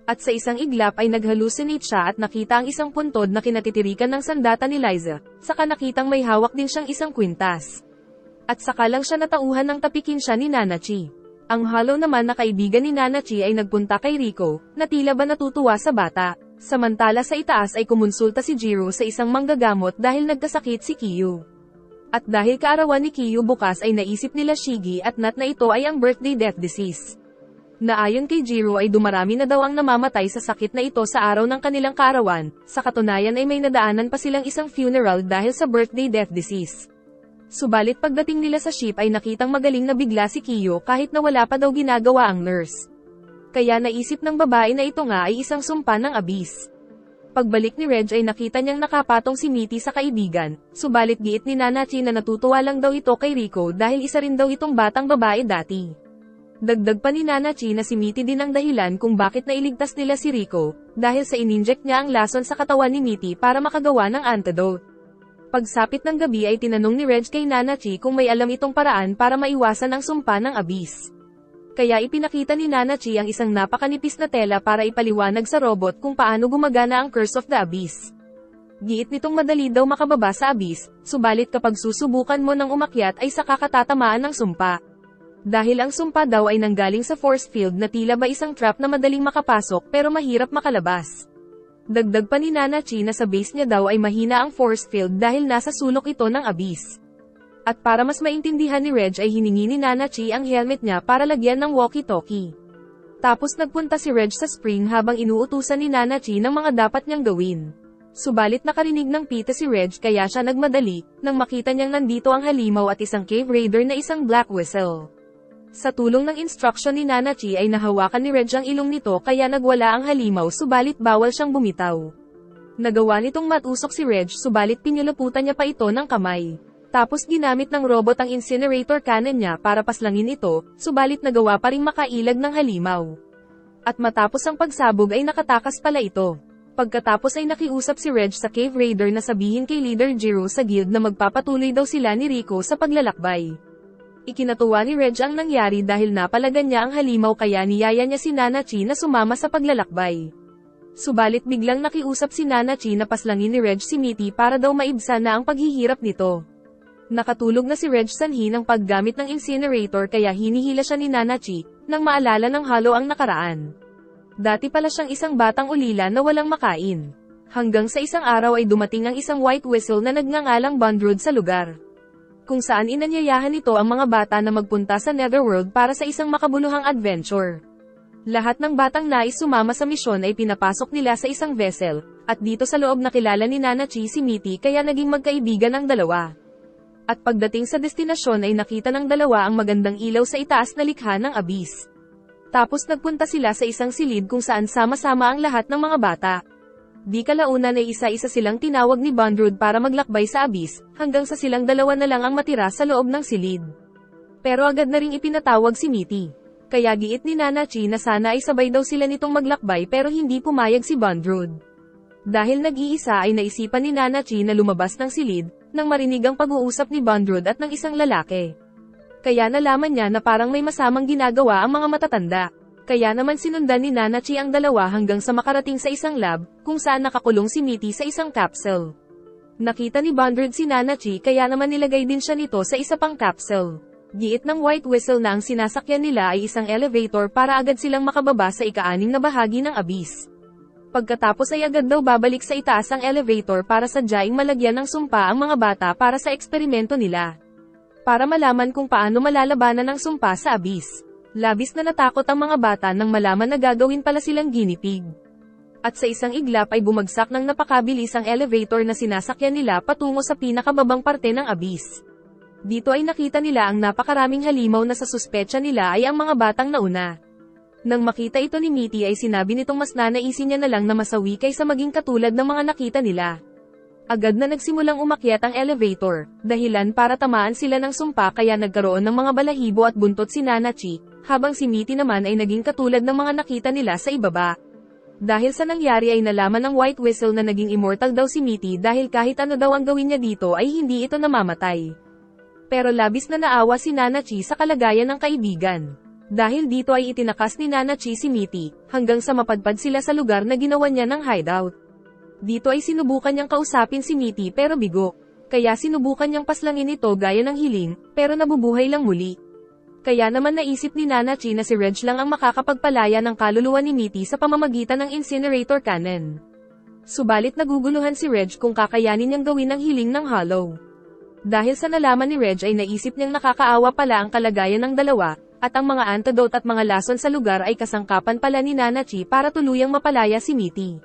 At sa isang iglap ay nag-hallucinate siya at nakita ang isang puntod na kinatitirikan ng sandata ni Liza, saka nakitang may hawak din siyang isang kwintas. At saka lang siya natauhan ng tapikin siya ni Nanachi. Ang hollow naman na kaibigan ni Nanachi ay nagpunta kay Rico, na tila ba natutuwa sa bata. Samantala sa itaas ay kumonsulta si Jiro sa isang manggagamot dahil nagkasakit si Kiyu. At dahil kaarawan ni Kiyu bukas ay naisip nila Shigi at Nat na ito ay ang birthday death disease. Na ayon kay Jiro ay dumarami na daw ang namamatay sa sakit na ito sa araw ng kanilang kaarawan, sa katunayan ay may nadaanan pa silang isang funeral dahil sa birthday death disease. Subalit pagdating nila sa ship ay nakitang magaling na bigla si Kiyu kahit na wala pa daw ginagawa ang nurse. Kaya naisip ng babae na ito nga ay isang sumpa ng abis. Pagbalik ni Reg ay nakita niyang nakapatong si Mitty sa kaibigan, subalit giit ni Nanachi na natutuwa lang daw ito kay Rico dahil isa rin daw itong batang babae dati. Dagdag pa ni Nanachi na si Mitty din ang dahilan kung bakit nailigtas nila si Rico, dahil sa ininject niya ang lason sa katawan ni Mitty para makagawa ng antidote. Pagsapit ng gabi ay tinanong ni Reg kay Nanachi kung may alam itong paraan para maiwasan ang sumpa ng abis. Kaya ipinakita ni Nanachi ang isang napakanipis na tela para ipaliwanag sa robot kung paano gumagana ang Curse of the Abyss. Giit nitong madali daw makababa sa abyss, subalit kapag susubukan mo ng umakyat ay saka katatamaan ng sumpa. Dahil ang sumpa daw ay nanggaling sa force field na tila ba isang trap na madaling makapasok pero mahirap makalabas. Dagdag pa ni Nanachi na sa base niya daw ay mahina ang force field dahil nasa sulok ito ng abyss. At para mas maintindihan ni Reg ay hiningi ni Nanachi ang helmet niya para lagyan ng walkie-talkie. Tapos nagpunta si Reg sa spring habang inuutusan ni Nanachi ng mga dapat niyang gawin. Subalit nakarinig ng pita si Reg kaya siya nagmadali, nang makita niyang nandito ang halimaw at isang cave raider na isang black whistle. Sa tulong ng instruction ni Nanachi ay nahawakan ni Reg ang ilong nito kaya nagwala ang halimaw subalit bawal siyang bumitaw. Nagawa nitong matusok si Reg subalit pinulaputan niya pa ito ng kamay. Tapos ginamit ng robot ang incinerator cannon niya para paslangin ito, subalit nagawa pa ring makailag ng halimaw. At matapos ang pagsabog ay nakatakas pala ito. Pagkatapos ay nakiusap si Reg sa Cave Raider na sabihin kay Leader Jiro sa guild na magpapatuloy daw sila ni Rico sa paglalakbay. Ikinatuwa ni Reg ang nangyari dahil napalagan niya ang halimaw kaya niyaya niya si Nanachi na sumama sa paglalakbay. Subalit biglang nakiusap si Nanachi na paslangin ni Reg si Mitty para daw maibsan na ang paghihirap nito. Nakatulog na si Reg sanhi ng paggamit ng incinerator kaya hinihila siya ni Nanachi, nang maalala ng Hollow ang nakaraan. Dati pala siyang isang batang ulila na walang makain. Hanggang sa isang araw ay dumating ang isang White Whistle na nagngangalang Bondrewd sa lugar. Kung saan inanyayahan nito ang mga bata na magpunta sa Netherworld para sa isang makabuluhang adventure. Lahat ng batang nais sumama sa misyon ay pinapasok nila sa isang vessel, at dito sa loob nakilala ni Nanachi si Mitty kaya naging magkaibigan ang dalawa. At pagdating sa destinasyon ay nakita ng dalawa ang magandang ilaw sa itaas na likha ng abyss. Tapos nagpunta sila sa isang silid kung saan sama-sama ang lahat ng mga bata. Di kalaunan ay isa-isa silang tinawag ni Bondrewd para maglakbay sa abyss, hanggang sa silang dalawa na lang ang matira sa loob ng silid. Pero agad na ring ipinatawag si Mitty. Kaya giit ni Nanachi na sana ay sabay daw sila nitong maglakbay pero hindi pumayag si Bondrewd. Dahil nag-iisa ay naisipan ni Nanachi na lumabas ng silid, nang marinig ang pag-uusap ni Bondrewd at ng isang lalaki. Kaya nalaman niya na parang may masamang ginagawa ang mga matatanda. Kaya naman sinundan ni Nanachi ang dalawa hanggang sa makarating sa isang lab, kung saan nakakulong si Mitty sa isang capsule. Nakita ni Bondrewd si Nanachi kaya naman nilagay din siya nito sa isa pang capsule. Giit ng White Whistle na ang sinasakyan nila ay isang elevator para agad silang makababa sa ika-6 na bahagi ng abyss. Pagkatapos ay agad daw babalik sa itaas ang elevator para sadyaing malagyan ng sumpa ang mga bata para sa eksperimento nila. Para malaman kung paano malalabanan ang sumpa sa abyss. Labis na natakot ang mga bata nang malaman na gagawin pala silang guinea pig. At sa isang iglap ay bumagsak ng napakabilis ang elevator na sinasakyan nila patungo sa pinakababang parte ng abyss. Dito ay nakita nila ang napakaraming halimaw na sa suspetsa nila ay ang mga batang nauna. Nang makita ito ni Mitty ay sinabi nitong mas nanaisin niya na lang na masawi kaysa maging katulad ng mga nakita nila. Agad na nagsimulang umakyat ang elevator, dahilan para tamaan sila ng sumpa kaya nagkaroon ng mga balahibo at buntot si Nanachi, habang si Mitty naman ay naging katulad ng mga nakita nila sa ibaba. Dahil sa nangyari ay nalaman ng White Whistle na naging immortal daw si Mitty dahil kahit ano daw ang gawin niya dito ay hindi ito namamatay. Pero labis na naawa si Nanachi sa kalagayan ng kaibigan. Dahil dito ay itinakas ni Nanachi si Mitty, hanggang sa mapadpad sila sa lugar na ginawa niya ng hideout. Dito ay sinubukan niyang kausapin si Mitty pero bigo. Kaya sinubukan niyang paslangin ito gaya ng hiling, pero nabubuhay lang muli. Kaya naman naisip ni Nanachi na si Reg lang ang makakapagpalaya ng kaluluwa ni Mitty sa pamamagitan ng incinerator cannon. Subalit naguguluhan si Reg kung kakayanin niyang gawin ang hiling ng Hollow. Dahil sa nalaman ni Reg ay naisip niyang nakakaawa pala ang kalagayan ng dalawa, at ang mga antidote at mga lason sa lugar ay kasangkapan pala ni Nanachi para tuluyang mapalaya si Mitty.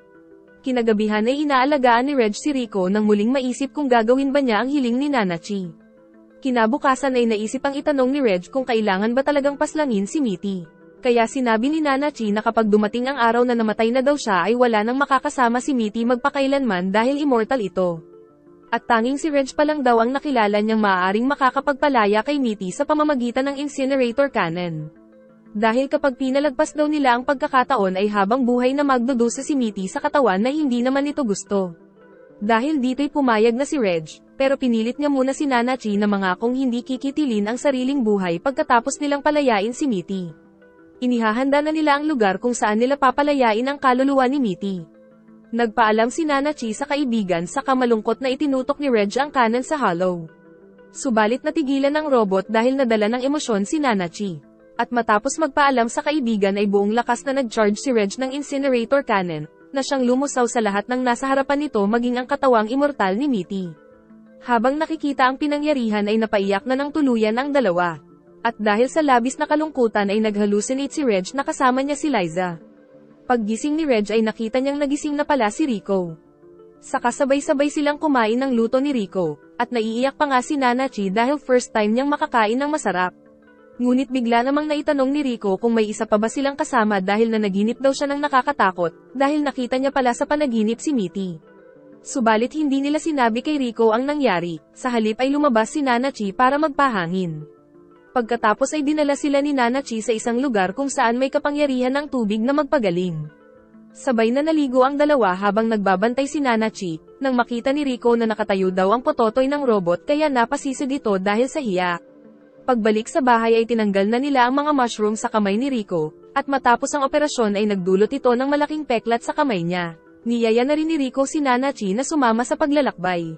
Kinagabihan ay inaalagaan ni Reg si Rico nang muling maisip kung gagawin ba niya ang hiling ni Nanachi. Kinabukasan ay naisip ang itanong ni Reg kung kailangan ba talagang paslangin si Mitty. Kaya sinabi ni Nanachi na kapag dumating ang araw na namatay na daw siya ay wala nang makakasama si Mitty magpakailanman dahil immortal ito. At tanging si Reg pa lang daw ang nakilala niyang maaaring makakapagpalaya kay Mitty sa pamamagitan ng incinerator cannon. Dahil kapag pinalagpas daw nila ang pagkakataon ay habang buhay na magdudusa si Mitty sa katawan na hindi naman ito gusto. Dahil dito'y pumayag na si Reg, pero pinilit niya muna si Nanachi na mangakong hindi kikitilin ang sariling buhay pagkatapos nilang palayain si Mitty. Inihahanda na nila ang lugar kung saan nila papalayain ang kaluluwa ni Mitty. Nagpaalam si Nanachi sa kaibigan sa kamalungkot na itinutok ni Reg ang cannon sa Hollow. Subalit natigilan ng robot dahil nadala ng emosyon si Nanachi. At matapos magpaalam sa kaibigan ay buong lakas na nag-charge si Reg ng incinerator cannon, na siyang lumusaw sa lahat ng nasa harapan nito maging ang katawang immortal ni Mitty. Habang nakikita ang pinangyarihan ay napaiyak na ng tuluyan ang dalawa. At dahil sa labis na kalungkutan ay nag-hallucinate si Reg na kasama niya si Liza. Paggising ni Reg ay nakita niyang nagising na pala si Rico. Sakasabay-sabay silang kumain ng luto ni Rico, at naiiyak pa nga si Nanachi dahil first time niyang makakain ng masarap. Ngunit bigla namang naitanong ni Rico kung may isa pa ba silang kasama dahil nanaginip daw siya ng nakakatakot, dahil nakita niya pala sa panaginip si Mitty. Subalit hindi nila sinabi kay Rico ang nangyari, sa halip ay lumabas si Nanachi para magpahangin. Pagkatapos ay dinala sila ni Nanachi sa isang lugar kung saan may kapangyarihan ng tubig na magpagaling. Sabay na naligo ang dalawa habang nagbabantay si Nanachi, nang makita ni Rico na nakatayo daw ang pototoy ng robot kaya napasisid ito dahil sa hiya. Pagbalik sa bahay ay tinanggal na nila ang mga mushroom sa kamay ni Rico, At matapos ang operasyon ay nagdulot ito ng malaking peklat sa kamay niya. Niyaya na rin ni Rico si Nanachi na sumama sa paglalakbay.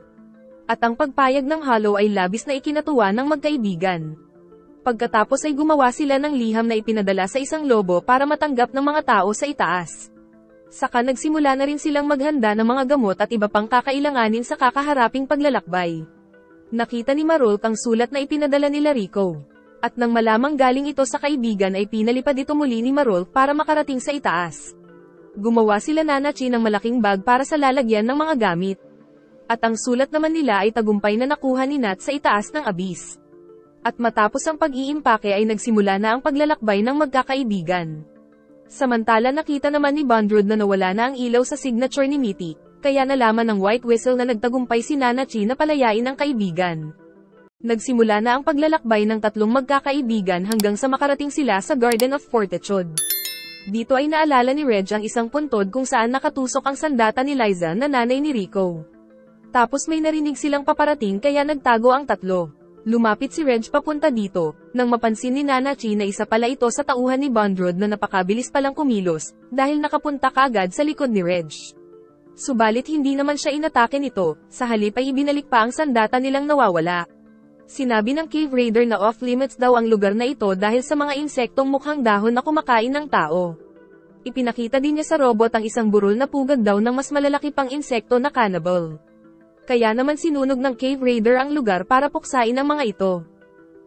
At ang pagpayag ng Hollow ay labis na ikinatuwa ng magkaibigan. Pagkatapos ay gumawa sila ng liham na ipinadala sa isang lobo para matanggap ng mga tao sa itaas. Saka nagsimula na rin silang maghanda ng mga gamot at iba pang kakailanganin sa kakaharaping paglalakbay. Nakita ni Marolk ang sulat na ipinadala nila Rico. At nang malamang galing ito sa kaibigan ay pinalipad ito muli ni Marolk para makarating sa itaas. Gumawa sila Nanachi ng malaking bag para sa lalagyan ng mga gamit. At ang sulat naman nila ay tagumpay na nakuha ni Nat sa itaas ng abyss. At matapos ang pag-iimpake ay nagsimula na ang paglalakbay ng magkakaibigan. Samantala nakita naman ni Bondrod na nawala na ang ilaw sa signature ni Mitty, kaya nalaman ng White Whistle na nagtagumpay si Nanachi na palayain ang kaibigan. Nagsimula na ang paglalakbay ng tatlong magkakaibigan hanggang sa makarating sila sa Garden of Fortitude. Dito ay naalala ni Reg ang isang puntod kung saan nakatusok ang sandata ni Liza na nanay ni Rico. Tapos may narinig silang paparating kaya nagtago ang tatlo. Lumapit si Reg papunta dito, nang mapansin ni Nanachi na isa pala ito sa tauhan ni Bondrod na napakabilis palang kumilos, dahil nakapunta kaagad sa likod ni Reg. Subalit hindi naman siya inatake nito, sa halip ay ibinalik pa ang sandata nilang nawawala. Sinabi ng Cave Raider na off-limits daw ang lugar na ito dahil sa mga insektong mukhang dahon na kumakain ng tao. Ipinakita din niya sa robot ang isang burol na pugad daw ng mas malalaki pang insekto na cannibal. Kaya naman sinunog ng Cave Raider ang lugar para puksain ang mga ito.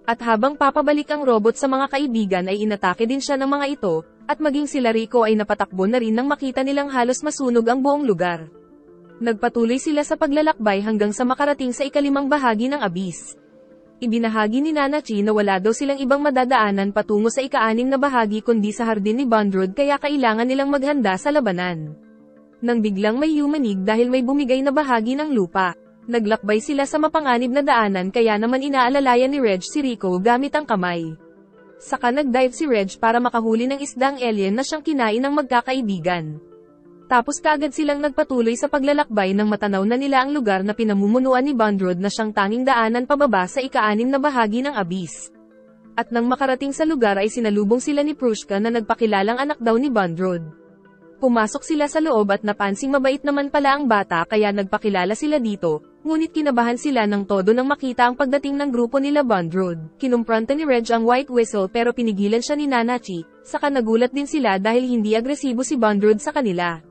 At habang papabalik ang robot sa mga kaibigan ay inatake din siya ng mga ito, at maging sila Rico ay napatakbo na rin nang makita nilang halos masunog ang buong lugar. Nagpatuloy sila sa paglalakbay hanggang sa makarating sa ikalimang bahagi ng abyss. Ibinahagi ni Nanachi na wala daw silang ibang madadaanan patungo sa ika-6 na bahagi kundi sa hardin ni Bondrod kaya kailangan nilang maghanda sa labanan. Nang biglang may yumanig dahil may bumigay na bahagi ng lupa. Naglakbay sila sa mapanganib na daanan kaya naman inaalalayan ni Reg si Rico gamit ang kamay. Saka nag-dive si Reg para makahuli ng isdang alien na siyang kinain ng magkakaibigan. Tapos kaagad silang nagpatuloy sa paglalakbay nang matanaw na nila ang lugar na pinamumunuan ni Bondrod na siyang tanging daanan pababa sa ika-6 na bahagi ng abyss. At nang makarating sa lugar ay sinalubong sila ni Prushka na nagpakilalang anak daw ni Bondrod. Pumasok sila sa loob at napansing mabait naman pala ang bata kaya nagpakilala sila dito, ngunit kinabahan sila ng todo nang makita ang pagdating ng grupo nila Bondrod. Kinumpranta ni Reg ang White Whistle pero pinigilan siya ni Nanachi, saka nagulat din sila dahil hindi agresibo si Bondrod sa kanila.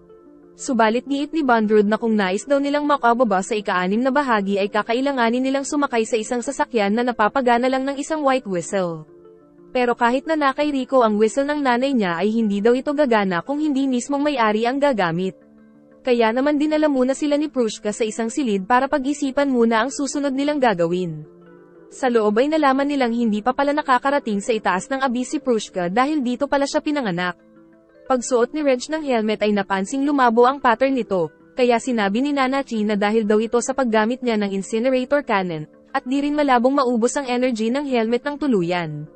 Subalit giit ni Bondrod na kung nais daw nilang makababa sa ika-6 na bahagi ay kakailanganin nilang sumakay sa isang sasakyan na napapagana lang ng isang White Whistle. Pero kahit na kay Rico ang whistle ng nanay niya ay hindi daw ito gagana kung hindi mismong may-ari ang gagamit. Kaya naman dinala muna sila ni Prushka sa isang silid para pag-isipan muna ang susunod nilang gagawin. Sa loob ay nalaman nilang hindi pa pala nakakarating sa itaas ng abyss si Prushka dahil dito pala siya pinanganak. Pagsuot ni Reg ng helmet ay napansing lumabo ang pattern nito, kaya sinabi ni Nanachi na dahil daw ito sa paggamit niya ng incinerator cannon, at di rin malabong maubos ang energy ng helmet ng tuluyan.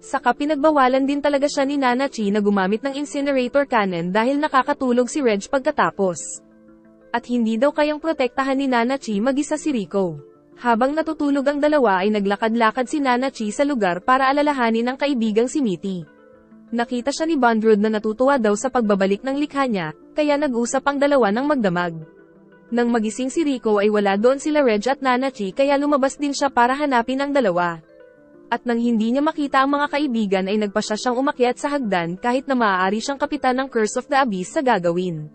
Saka pinagbawalan din talaga siya ni Nanachi na gumamit ng incinerator cannon dahil nakakatulog si Reg pagkatapos. At hindi daw kayang protektahan ni Nanachi mag-isa si Rico. Habang natutulog ang dalawa ay naglakad-lakad si Nanachi sa lugar para alalahanin ang kaibigang si Mitty. Nakita siya ni Bondrod na natutuwa daw sa pagbabalik ng likha niya, kaya nag-usap ang dalawa ng magdamag. Nang magising si Rico ay wala doon sila Reg at Nanachi kaya lumabas din siya para hanapin ang dalawa. At nang hindi niya makita ang mga kaibigan ay nagpasya siyang umakyat sa hagdan kahit na maaari siyang kapitan ng Curse of the Abyss sa gagawin.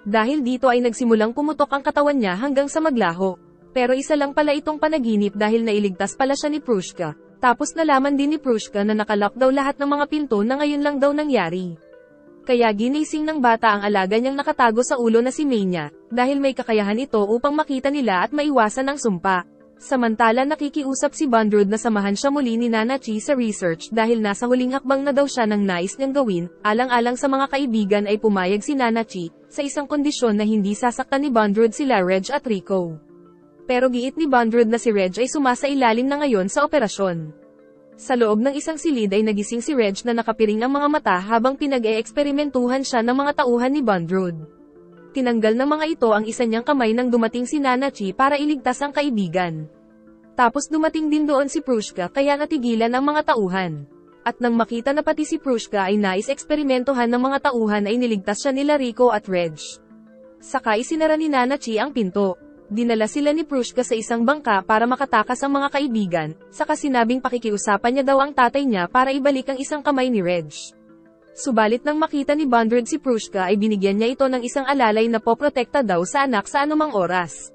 Dahil dito ay nagsimulang pumutok ang katawan niya hanggang sa maglaho. Pero isa lang pala itong panaginip dahil nailigtas pala siya ni Prushka. Tapos nalaman din ni Prushka na nakalock daw lahat ng mga pinto na ngayon lang daw nangyari. Kaya ginising ng bata ang alaga niyang nakatago sa ulo na si Mania, dahil may kakayahan ito upang makita nila at maiwasan ang sumpa. Samantala nakikiusap si Bondrod na samahan siya muli ni Nanachi sa research dahil nasa huling hakbang na daw siya ng nais niyang gawin, alang-alang sa mga kaibigan ay pumayag si Nanachi, sa isang kondisyon na hindi sasaktan ni Bondrod sila Reg at Rico. Pero giit ni Bondrod na si Reg ay sumasailalim na ngayon sa operasyon. Sa loob ng isang silid ay nagising si Reg na nakapiring ang mga mata habang pinag-eeksperimentuhan siya ng mga tauhan ni Bondrod. Tinanggal ng mga ito ang isa niyang kamay nang dumating si Nanachi para iligtas ang kaibigan. Tapos dumating din doon si Prushka kaya natigilan ang mga tauhan. At nang makita na pati si Prushka ay nais eksperimentohan ng mga tauhan ay niligtas siya nila Rico at Reg. Saka isinara ni Nanachi ang pinto. Dinala sila ni Prushka sa isang bangka para makatakas ang mga kaibigan, saka sinabing pakikiusapan niya daw ang tatay niya para ibalik ang isang kamay ni Reg. Subalit nang makita ni Bondrod si Prushka ay binigyan niya ito ng isang alalay na poprotekta daw sa anak sa anumang oras.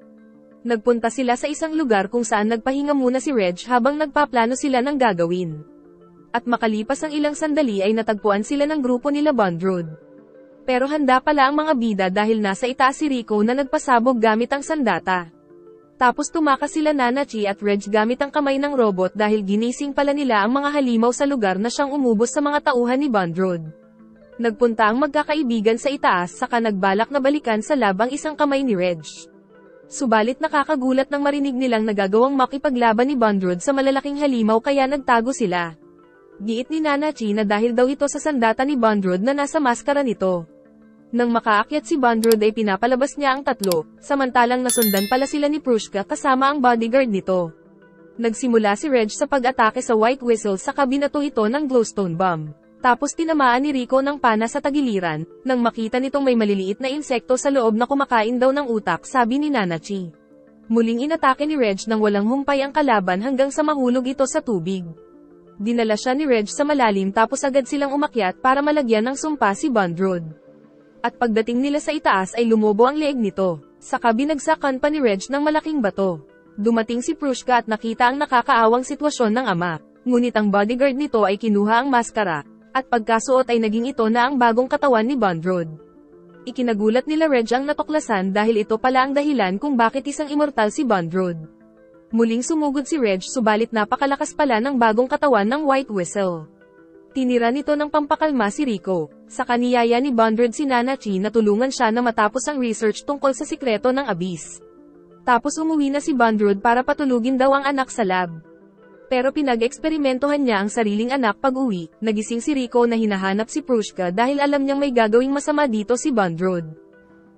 Nagpunta sila sa isang lugar kung saan nagpahinga muna si Reg habang nagpaplano sila ng gagawin. At makalipas ang ilang sandali ay natagpuan sila ng grupo nila Bondrod. Pero handa pala ang mga bida dahil nasa itaas si Rico na nagpasabog gamit ang sandata. Tapos tumakas sila Nanachi at Reg gamit ang kamay ng robot dahil ginising pala nila ang mga halimaw sa lugar na siyang umubos sa mga tauhan ni Bondrod. Nagpunta ang magkakaibigan sa itaas saka nagbalak na balikan sa lab ang isang kamay ni Reg. Subalit nakakagulat nang marinig nilang nagagawang makipaglaban ni Bondrod sa malalaking halimaw kaya nagtago sila. Giit ni Nanachi na dahil daw ito sa sandata ni Bondrod na nasa maskara nito. Nang makaakyat si Bondrod ay pinapalabas niya ang tatlo, samantalang nasundan pala sila ni Prushka kasama ang bodyguard nito. Nagsimula si Reg sa pag-atake sa White Whistle saka binato ito ng glowstone bomb. Tapos tinamaan ni Rico ng pana sa tagiliran, nang makita nitong may maliliit na insekto sa loob na kumakain daw ng utak sabi ni Nanachi. Muling inatake ni Reg nang walang humpay ang kalaban hanggang sa mahulog ito sa tubig. Dinala siya ni Reg sa malalim tapos agad silang umakyat para malagyan ng sumpa si Bondrod. At pagdating nila sa itaas ay lumobo ang leeg nito. Saka binagsakan pa ni Reg ng malaking bato. Dumating si Prushka at nakita ang nakakaawang sitwasyon ng ama. Ngunit ang bodyguard nito ay kinuha ang maskara. At pagkasuot ay naging ito na ang bagong katawan ni Bondrod. Ikinagulat nila Reg ang natuklasan dahil ito pala ang dahilan kung bakit isang immortal si Bondrod. Muling sumugod si Reg subalit napakalakas pala ng bagong katawan ng White Whistle. Tinira nito ng pampakalma si Rico. Sa kaniyaya ni Bondrod si Nanachi na tulungan siya na matapos ang research tungkol sa sikreto ng Abyss. Tapos umuwi na si Bondrod para patulugin daw ang anak sa lab. Pero pinag-eksperimentohan niya ang sariling anak pag-uwi, nagising si Rico na hinahanap si Prushka dahil alam niyang may gagawing masama dito si Bondrod.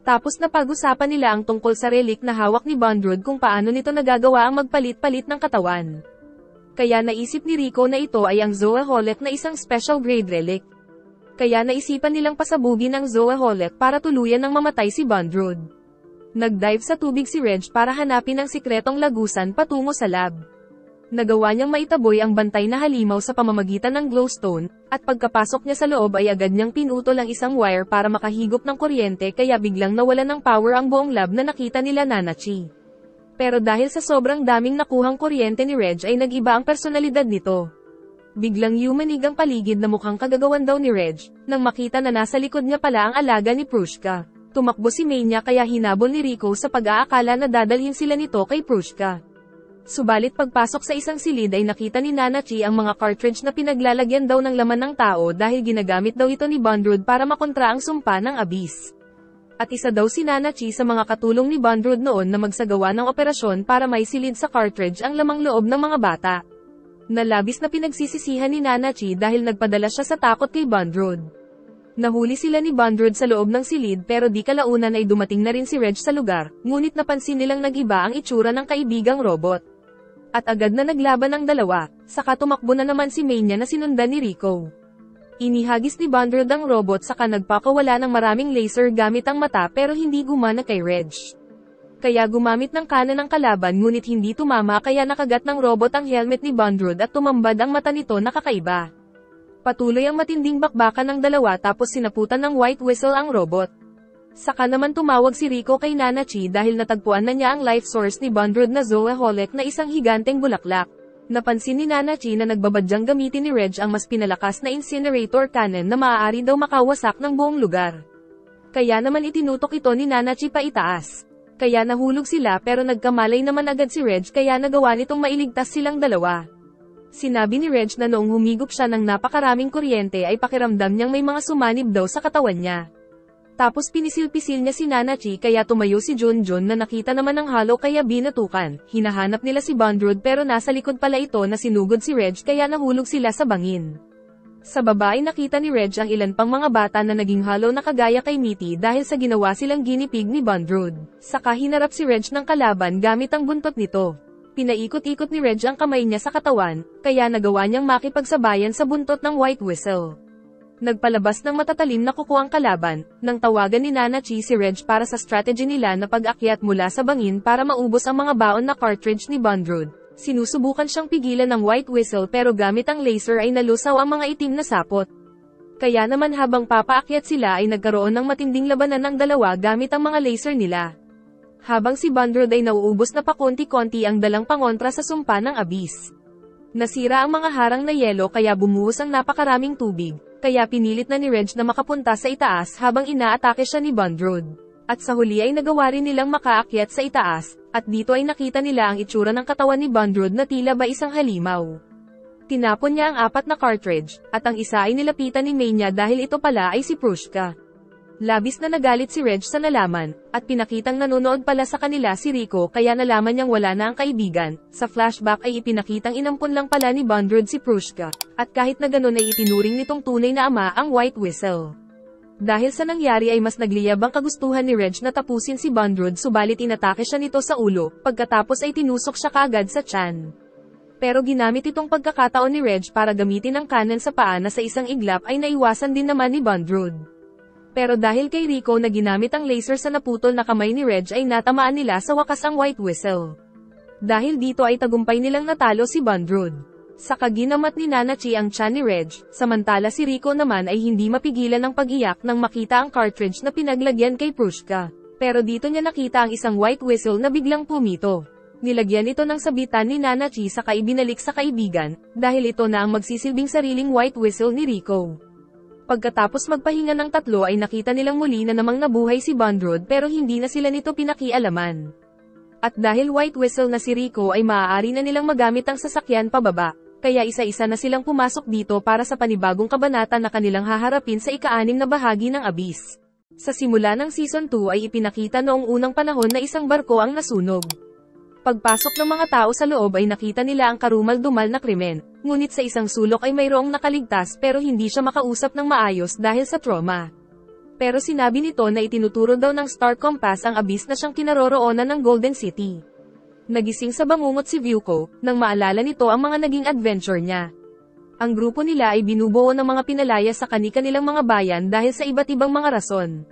Tapos napag-usapan nila ang tungkol sa relic na hawak ni Bondrod kung paano nito nagagawa ang magpalit-palit ng katawan. Kaya naisip ni Rico na ito ay ang Zoaholet na isang special grade relic. Kaya naisipan nilang pasabugin ang Zoaholet para tuluyan ng mamatay si Bondrod. Nag-dive sa tubig si Reg para hanapin ang sikretong lagusan patungo sa lab. Nagawa niyang maitaboy ang bantay na halimaw sa pamamagitan ng glowstone, at pagkapasok niya sa loob ay agad niyang pinutol ang isang wire para makahigop ng kuryente kaya biglang nawalan ng power ang buong lab na nakita nila Nanachi. Pero dahil sa sobrang daming nakuhang kuryente ni Reg ay nag-iba ang personalidad nito. Biglang yumanig ang paligid na mukhang kagagawan daw ni Reg, nang makita na nasa likod niya pala ang alaga ni Prushka. Tumakbo si Mania kaya hinabol ni Rico sa pag-aakala na dadalhin sila nito kay Prushka. Subalit pagpasok sa isang silid ay nakita ni Nanachi ang mga cartridge na pinaglalagyan daw ng laman ng tao dahil ginagamit daw ito ni Bondrod para makontra ang sumpa ng Abyss. At isa daw si Nanachi sa mga katulong ni Bondrod noon na magsagawa ng operasyon para may silid sa cartridge ang lamang loob ng mga bata. Nalabis na pinagsisisihan ni Nanachi dahil nagpadala siya sa takot kay Bondrod. Nahuli sila ni Bondrod sa loob ng silid pero di kalaunan ay dumating na rin si Reg sa lugar, ngunit napansin nilang nag-iba ang itsura ng kaibigang robot. At agad na naglaban ang dalawa, saka tumakbo na naman si Mania na sinundan ni Rico. Inihagis ni Bondrod ang robot saka nagpakawala ng maraming laser gamit ang mata pero hindi gumana kay Reg. Kaya gumamit ng kanan ng kalaban ngunit hindi tumama kaya nakagat ng robot ang helmet ni Bondrod at tumambad ang mata nito na kakaiba. Patuloy ang matinding bakbakan ng dalawa tapos sinaputan ng White Whistle ang robot. Saka naman tumawag si Rico kay Nanachi dahil natagpuan na niya ang life source ni Bondrod na Zoaholet na isang higanteng bulaklak. Napansin ni Nanachi na nagbabadyang gamitin ni Reg ang mas pinalakas na incinerator cannon na maaari daw makawasak ng buong lugar. Kaya naman itinutok ito ni Nanachi pa itaas. Kaya nahulog sila pero nagkamalay naman agad si Reg kaya nagawa nitong mailigtas silang dalawa. Sinabi ni Reg na noong humigop siya ng napakaraming kuryente ay pakiramdam niyang may mga sumanib daw sa katawan niya. Tapos pinisil-pisil niya si Nanachi kaya tumayo si Junjun na nakita naman ng halo kaya binatukan. Hinahanap nila si Bondrod pero nasa likod pala ito na sinugod si Reg kaya nahulog sila sa bangin. Sa baba ay nakita ni Reg ang ilan pang mga bata na naging halo na kagaya kay Mitty dahil sa ginawa silang guinea pig ni Bondrod. Saka hinarap si Reg ng kalaban gamit ang buntot nito. Pinaikot-ikot ni Reg ang kamay niya sa katawan, kaya nagawa niyang makipagsabayan sa buntot ng White Whistle. Nagpalabas ng matatalim na kuko ang kalaban, nang tawagan ni Nanachi si Reg para sa strategy nila na pag-akyat mula sa bangin para maubos ang mga baon na cartridge ni Bondrewd. Sinusubukan siyang pigilan ng White Whistle pero gamit ang laser ay nalusaw ang mga itim na sapot. Kaya naman habang papaakyat sila ay nagkaroon ng matinding labanan ng dalawa gamit ang mga laser nila. Habang si Bondrewd ay nauubos na pakonti-konti ang dalang pangontra sa sumpa ng Abyss. Nasira ang mga harang na yelo kaya bumuhos ang napakaraming tubig, kaya pinilit na ni Reg na makapunta sa itaas habang inaatake siya ni Bondrewd. At sa huli ay nagawa rin nilang makaakyat sa itaas, at dito ay nakita nila ang itsura ng katawan ni Bondrewd na tila ba isang halimaw. Tinapon niya ang 4 na cartridge, at ang isa ay nilapitan ni Mania dahil ito pala ay si Prushka. Labis na nagalit si Reg sa nalaman, at pinakitang nanonood pala sa kanila si Rico kaya nalaman niyang wala na ang kaibigan. Sa flashback ay ipinakitang inampun lang pala ni Bondrewd si Prushka, at kahit na ganun ay itinuring nitong tunay na ama ang White Whistle. Dahil sa nangyari ay mas nagliyab ang kagustuhan ni Reg na tapusin si Bondrewd subalit inatake siya nito sa ulo, pagkatapos ay tinusok siya kaagad sa tiyan. Pero ginamit itong pagkakataon ni Reg para gamitin ang kanan sa paa na sa isang iglap ay naiwasan din naman ni Bondrewd. Pero dahil kay Rico na ginamit ang laser sa naputol na kamay ni Reg ay natamaan nila sa wakas ang White Whistle. Dahil dito ay tagumpay nilang natalo si Bondrewd. Saka ginamat ni Nanachi ang tiyan ni Reg, samantala si Rico naman ay hindi mapigilan ng pag-iyak nang makita ang cartridge na pinaglagyan kay Prushka. Pero dito niya nakita ang isang White Whistle na biglang pumito. Nilagyan ito ng sabitan ni Nanachi saka ibinalik sa kaibigan, dahil ito na ang magsisilbing sariling White Whistle ni Rico. Pagkatapos magpahinga ng 3 ay nakita nilang muli na namang nabuhay si Bondrewd pero hindi na sila nito pinakialaman. At dahil White Whistle na si Rico ay maaari na nilang magamit ang sasakyan pababa. Kaya isa-isa na silang pumasok dito para sa panibagong kabanata na kanilang haharapin sa ika-6 na bahagi ng Abyss. Sa simula ng Season 2 ay ipinakita noong unang panahon na isang barko ang nasunog. Pagpasok ng mga tao sa loob ay nakita nila ang karumal-dumal na krimen, ngunit sa isang sulok ay mayroong nakaligtas pero hindi siya makausap ng maayos dahil sa trauma. Pero sinabi nito na itinuturo daw ng Star Compass ang Abyss na siyang kinaroroonan ng Golden City. Nagising sa bangungot si Vyuko, nang maalala nito ang mga naging adventure niya. Ang grupo nila ay binubuo ng mga pinalaya sa kani-kanilang mga bayan dahil sa iba't ibang mga rason.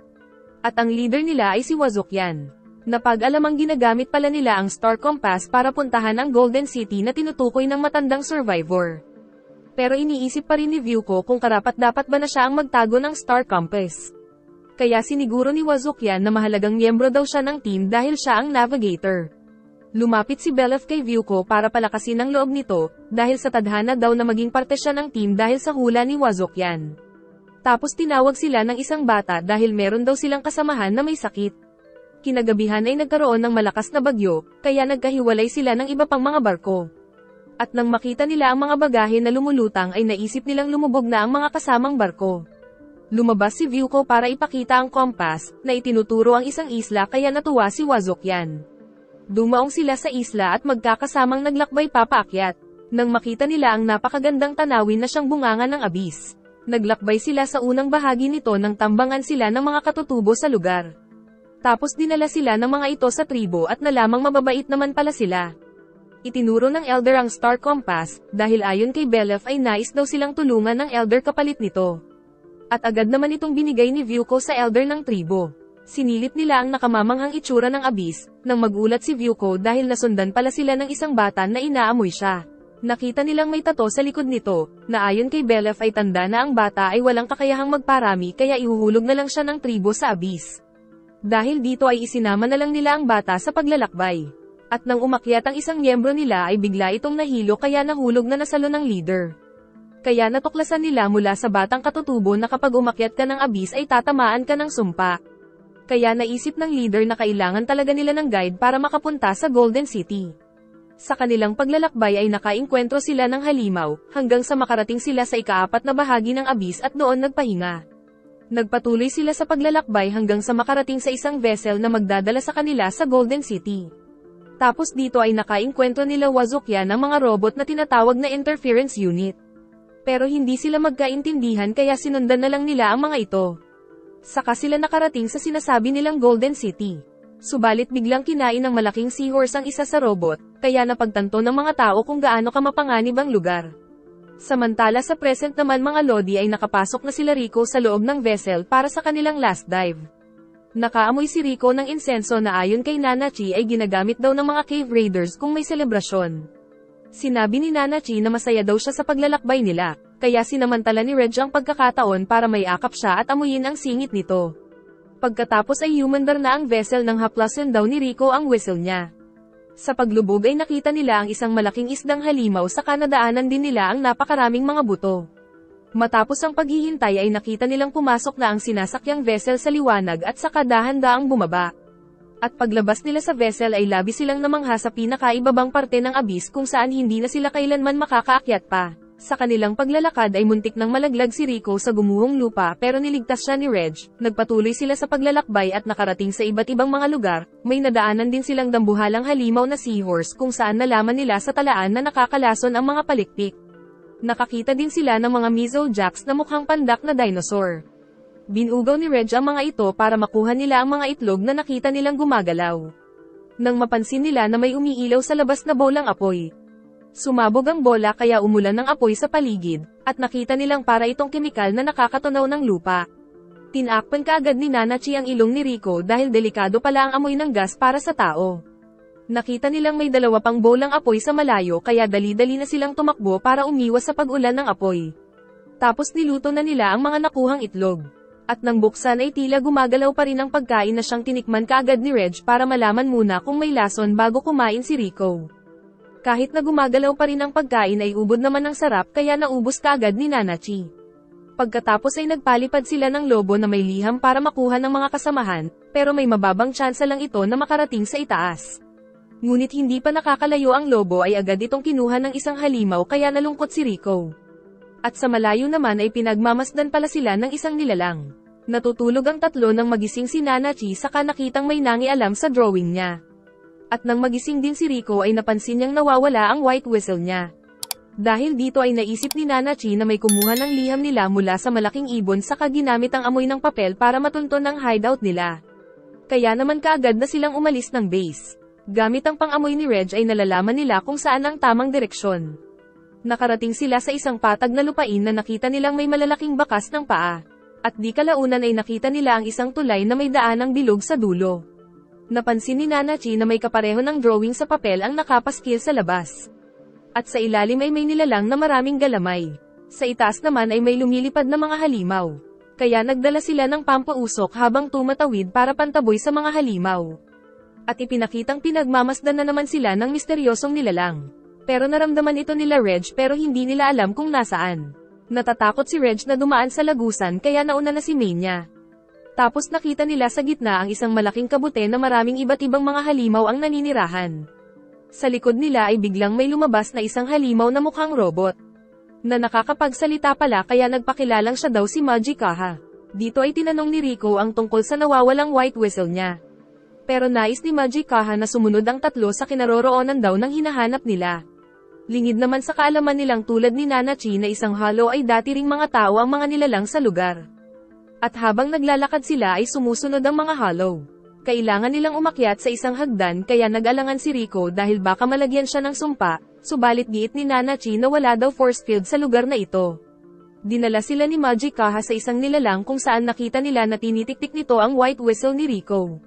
At ang leader nila ay si Wazukyan. Napag-alamang ginagamit pala nila ang Star Compass para puntahan ang Golden City na tinutukoy ng matandang survivor. Pero iniisip pa rin ni Vyuko kung karapat-dapat ba na siya ang magtago ng Star Compass. Kaya siniguro ni Wazukyan na mahalagang miyembro daw siya ng team dahil siya ang navigator. Lumapit si Belov kay Vyuko para palakasin ang loob nito, dahil sa tadhana daw na maging parte siya ng team dahil sa hula ni Wazukyan. Tapos tinawag sila ng isang bata dahil meron daw silang kasamahan na may sakit. Kinagabihan ay nagkaroon ng malakas na bagyo, kaya nagkahiwalay sila ng iba pang mga barko. At nang makita nila ang mga bagahe na lumulutang ay naisip nilang lumubog na ang mga kasamang barko. Lumabas si Vyuko para ipakita ang compass, na itinuturo ang isang isla kaya natuwa si Wazukyan. Dumaong sila sa isla at magkakasamang naglakbay papaakyat. Nang makita nila ang napakagandang tanawin na siyang bunganga ng Abyss. Naglakbay sila sa unang bahagi nito nang tambangan sila ng mga katutubo sa lugar. Tapos dinala sila ng mga ito sa tribo at nalamang mababait naman pala sila. Itinuro ng Elder ang Star Compass, dahil ayon kay Belov ay nais daw silang tulungan ng Elder kapalit nito. At agad naman itong binigay ni Vyuko sa Elder ng tribo. Sinilip nila ang nakamamanghang itsura ng Abyss, nang magulat si Vyuko dahil nasundan pala sila ng isang bata na inaamoy siya. Nakita nilang may tato sa likod nito, na ayon kay Belov ay tanda na ang bata ay walang kakayahang magparami kaya ihuhulog na lang siya ng tribo sa Abyss. Dahil dito ay isinama na lang nila ang bata sa paglalakbay. At nang umakyat ang isang miyembro nila ay bigla itong nahilo kaya nahulog na nasalo ng leader. Kaya natuklasan nila mula sa batang katutubo na kapag umakyat ka ng Abyss ay tatamaan ka ng sumpa. Kaya naisip ng leader na kailangan talaga nila ng guide para makapunta sa Golden City. Sa kanilang paglalakbay ay nakainkwentro sila ng halimaw, hanggang sa makarating sila sa ika-4 na bahagi ng Abyss at doon nagpahinga. Nagpatuloy sila sa paglalakbay hanggang sa makarating sa isang vessel na magdadala sa kanila sa Golden City. Tapos dito ay nakainkwentro nila Wazukyan ng mga robot na tinatawag na interference unit. Pero hindi sila magkaintindihan kaya sinundan na lang nila ang mga ito. Saka sila nakarating sa sinasabi nilang Golden City. Subalit biglang kinain ng malaking seahorse ang isa sa robot, kaya napagtanto ng mga tao kung gaano kamapanganib ang lugar. Samantala sa present naman mga lodi ay nakapasok na sila Rico sa loob ng vessel para sa kanilang last dive. Nakaamoy si Rico ng insenso na ayon kay Nanachi ay ginagamit daw ng mga cave raiders kung may selebrasyon. Sinabi ni Nanachi na masaya daw siya sa paglalakbay nila, kaya sinamantala ni Reg ang pagkakataon para may akap siya at amuyin ang singit nito. Pagkatapos ay humandar na ang vessel nang haplasin daw ni Rico ang whistle niya. Sa paglubog ay nakita nila ang isang malaking isdang halimaw sa kanadaanan din nila ang napakaraming mga buto. Matapos ang paghihintay ay nakita nilang pumasok na ang sinasakyang vessel sa liwanag at saka dahan-daang bumaba. At paglabas nila sa vessel ay labi silang namangha sa pinakaibabang parte ng abyss kung saan hindi na sila kailanman makakaakyat pa. Sa kanilang paglalakad ay muntik nang malaglag si Rico sa gumuhong lupa pero niligtas siya ni Reg. Nagpatuloy sila sa paglalakbay at nakarating sa iba't ibang mga lugar. May nadaanan din silang dambuhalang halimaw na seahorse kung saan nalaman nila sa talaan na nakakalason ang mga palikpik. Nakakita din sila ng mga mesoljacks na mukhang pandak na dinosaur. Binugaw ni Reg ang mga ito para makuha nila ang mga itlog na nakita nilang gumagalaw. Nang mapansin nila na may umiilaw sa labas na bolang apoy. Sumabog ang bola kaya umulan ng apoy sa paligid, at nakita nilang para itong kemikal na nakakatunaw ng lupa. Tinakpan kaagad ni Nanachi ang ilong ni Rico dahil delikado pala ang amoy ng gas para sa tao. Nakita nilang may dalawa pang bolang apoy sa malayo kaya dali-dali na silang tumakbo para umiwas sa pag-ulan ng apoy. Tapos niluto na nila ang mga nakuhang itlog. At nang buksan ay tila gumagalaw pa rin ang pagkain na siyang tinikman kaagad ni Reg para malaman muna kung may lason bago kumain si Rico. Kahit na gumagalaw pa rin ang pagkain ay ubod naman ng sarap kaya naubos kaagad ni Nanachi. Pagkatapos ay nagpalipad sila ng lobo na may liham para makuha ng mga kasamahan, pero may mababang tsansa lang ito na makarating sa itaas. Ngunit hindi pa nakakalayo ang lobo ay agad itong kinuha ng isang halimaw kaya nalungkot si Rico. At sa malayo naman ay pinagmamasdan pala sila ng isang nilalang. Natutulog ang tatlo nang magising si Nanachi saka nakitang may nangialam sa drawing niya. At nang magising din si Rico ay napansin niyang nawawala ang white whistle niya. Dahil dito ay naisip ni Nanachi na may kumuha ng liham nila mula sa malaking ibon saka ginamit ang amoy ng papel para matunton ang hideout nila. Kaya naman kaagad na silang umalis ng base. Gamit ang pang-amoy ni Reg ay nalalaman nila kung saan ang tamang direksyon. Nakarating sila sa isang patag na lupain na nakita nilang may malalaking bakas ng paa. At di kalaunan ay nakita nila ang isang tulay na may daanang bilog sa dulo. Napansin ni Nanachi na may kapareho ng drawing sa papel ang nakapaskil sa labas. At sa ilalim ay may nilalang na maraming galamay. Sa itaas naman ay may lumilipad na mga halimaw. Kaya nagdala sila ng pampausok habang tumatawid para pantaboy sa mga halimaw. At ipinakitang pinagmamasdan na naman sila ng misteryosong nilalang. Pero naramdaman ito nila Reg pero hindi nila alam kung nasaan. Natatakot si Reg na dumaan sa lagusan kaya nauna na si Mania. Tapos nakita nila sa gitna ang isang malaking kabute na maraming iba't ibang mga halimaw ang naninirahan. Sa likod nila ay biglang may lumabas na isang halimaw na mukhang robot. Na nakakapagsalita pala kaya nagpakilalang siya daw si Majikaha. Dito ay tinanong ni Rico ang tungkol sa nawawalang white whistle niya. Pero nais ni Majikaha na sumunod ang tatlo sa kinaroroonan daw ng hinahanap nila. Lingid naman sa kaalaman nilang tulad ni Nanachi na isang hollow ay dati ring mga tao ang mga nilalang sa lugar. At habang naglalakad sila ay sumusunod ang mga hollow. Kailangan nilang umakyat sa isang hagdan kaya nag-alangan si Rico dahil baka malagyan siya ng sumpa, subalit giit ni Nanachi na wala daw force field sa lugar na ito. Dinala sila ni Majikaha sa isang nilalang kung saan nakita nila na tinitiktik nito ang white whistle ni Rico.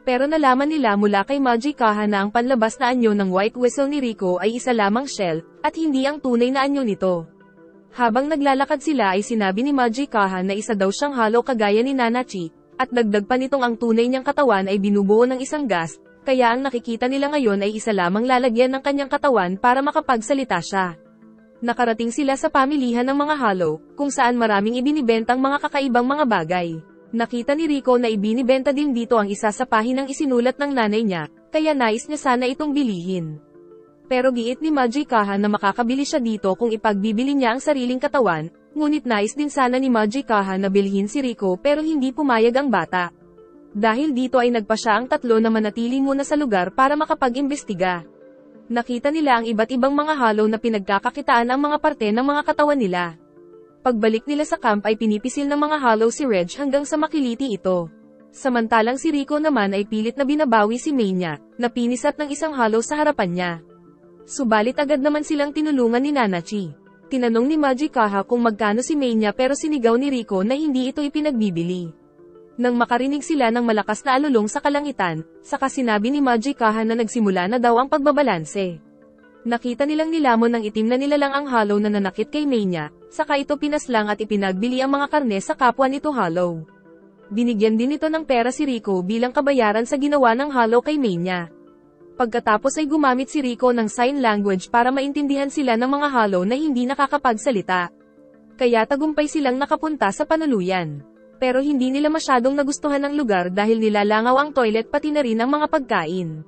Pero nalaman nila mula kay Majikaha na ang panlabas na anyo ng white whistle ni Rico ay isa lamang shell, at hindi ang tunay na anyo nito. Habang naglalakad sila ay sinabi ni Majikaha na isa daw siyang hollow kagaya ni Nanachi, at dagdag pa nitong ang tunay niyang katawan ay binubuo ng isang gas, kaya ang nakikita nila ngayon ay isa lamang lalagyan ng kanyang katawan para makapagsalita siya. Nakarating sila sa pamilihan ng mga hollow, kung saan maraming ibinibentang mga kakaibang mga bagay. Nakita ni Rico na ibinibenta din dito ang isa sa pahinang isinulat ng nanay niya, kaya nais niya sana itong bilihin. Pero giit ni Majikaha na makakabili siya dito kung ipagbibili niya ang sariling katawan, ngunit nais din sana ni Majikaha na bilhin si Rico pero hindi pumayag ang bata. Dahil dito ay nagpa siya ang tatlo na manatili muna sa lugar para makapag-imbestiga. Nakita nila ang iba't ibang mga hollow na pinagkakakitaan ang mga parte ng mga katawan nila. Pagbalik nila sa camp ay pinipisil ng mga hollow si Reg hanggang sa makiliti ito. Samantalang si Rico naman ay pilit na binabawi si May niya, na pinisat ng isang hollow sa harapan niya. Subalit agad naman silang tinulungan ni Nanachi. Tinanong ni Majikaha kung magkano si May niya pero sinigaw ni Rico na hindi ito ipinagbibili. Nang makarinig sila ng malakas na alulong sa kalangitan, saka sinabi ni Majikaha na nagsimula na daw ang pagbabalanse. Nakita nilang nilamon ng itim na nilalang ang hollow na nanakit kay May niya, saka ito pinaslang at ipinagbili ang mga karne sa kapwa nito hollow. Binigyan din ito ng pera si Rico bilang kabayaran sa ginawa ng hollow kay May niya. Pagkatapos ay gumamit si Rico ng sign language para maintindihan sila ng mga hollow na hindi nakakapagsalita. Kaya tagumpay silang nakapunta sa panuluyan. Pero hindi nila masyadong nagustuhan ang lugar dahil nilalangaw ang toilet pati na rin ang mga pagkain.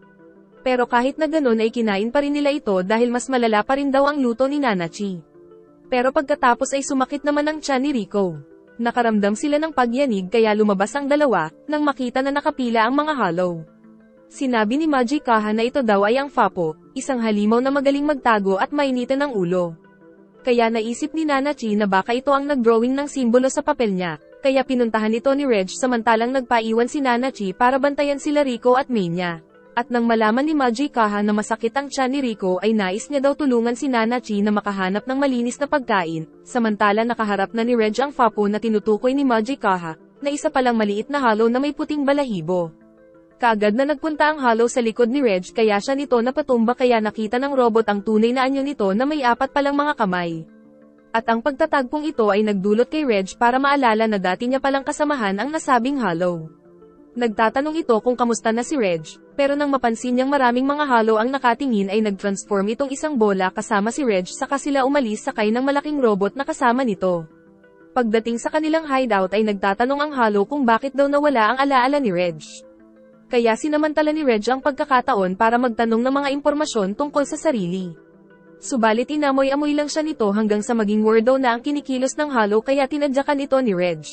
Pero kahit na ganun ay kinain pa rin nila ito dahil mas malala pa rin daw ang luto ni Nanachi. Pero pagkatapos ay sumakit naman ang tiyan ni Rico. Nakaramdam sila ng pagyanig kaya lumabas ang dalawa, nang makita na nakapila ang mga hollow. Sinabi ni Majikaha na ito daw ay ang Fapo, isang halimaw na magaling magtago at mainitan ng ulo. Kaya naisip ni Nanachi na baka ito ang nagdrawing ng simbolo sa papel niya, kaya pinuntahan ito ni Reg samantalang nagpaiwan si Nanachi para bantayan sila Rico at May niya. At nang malaman ni Majikaha na masakit ang tiyan ni Rico ay nais niya daw tulungan si Nanachi na makahanap ng malinis na pagkain, samantala nakaharap na ni Reg ang Fapo na tinutukoy ni Majikaha, na isa palang maliit na hollow na may puting balahibo. Kaagad na nagpunta ang hollow sa likod ni Reg kaya siya nito napatumba kaya nakita ng robot ang tunay na anyo nito na may 4 palang mga kamay. At ang pagtatagpong ito ay nagdulot kay Reg para maalala na dati niya palang kasamahan ang nasabing hollow. Nagtatanong ito kung kamusta na si Reg, pero nang mapansin niyang maraming mga hollow ang nakatingin ay nag-transform itong isang bola kasama si Reg saka sila umalis sakay ng malaking robot na kasama nito. Pagdating sa kanilang hideout ay nagtatanong ang hollow kung bakit daw nawala ang alaala ni Reg. Kaya sinamantala ni Reg ang pagkakataon para magtanong ng mga impormasyon tungkol sa sarili. Subalit inamoy-amoy lang siya nito hanggang sa maging weirdo na ang kinikilos ng hollow kaya tinadyakan ito ni Reg.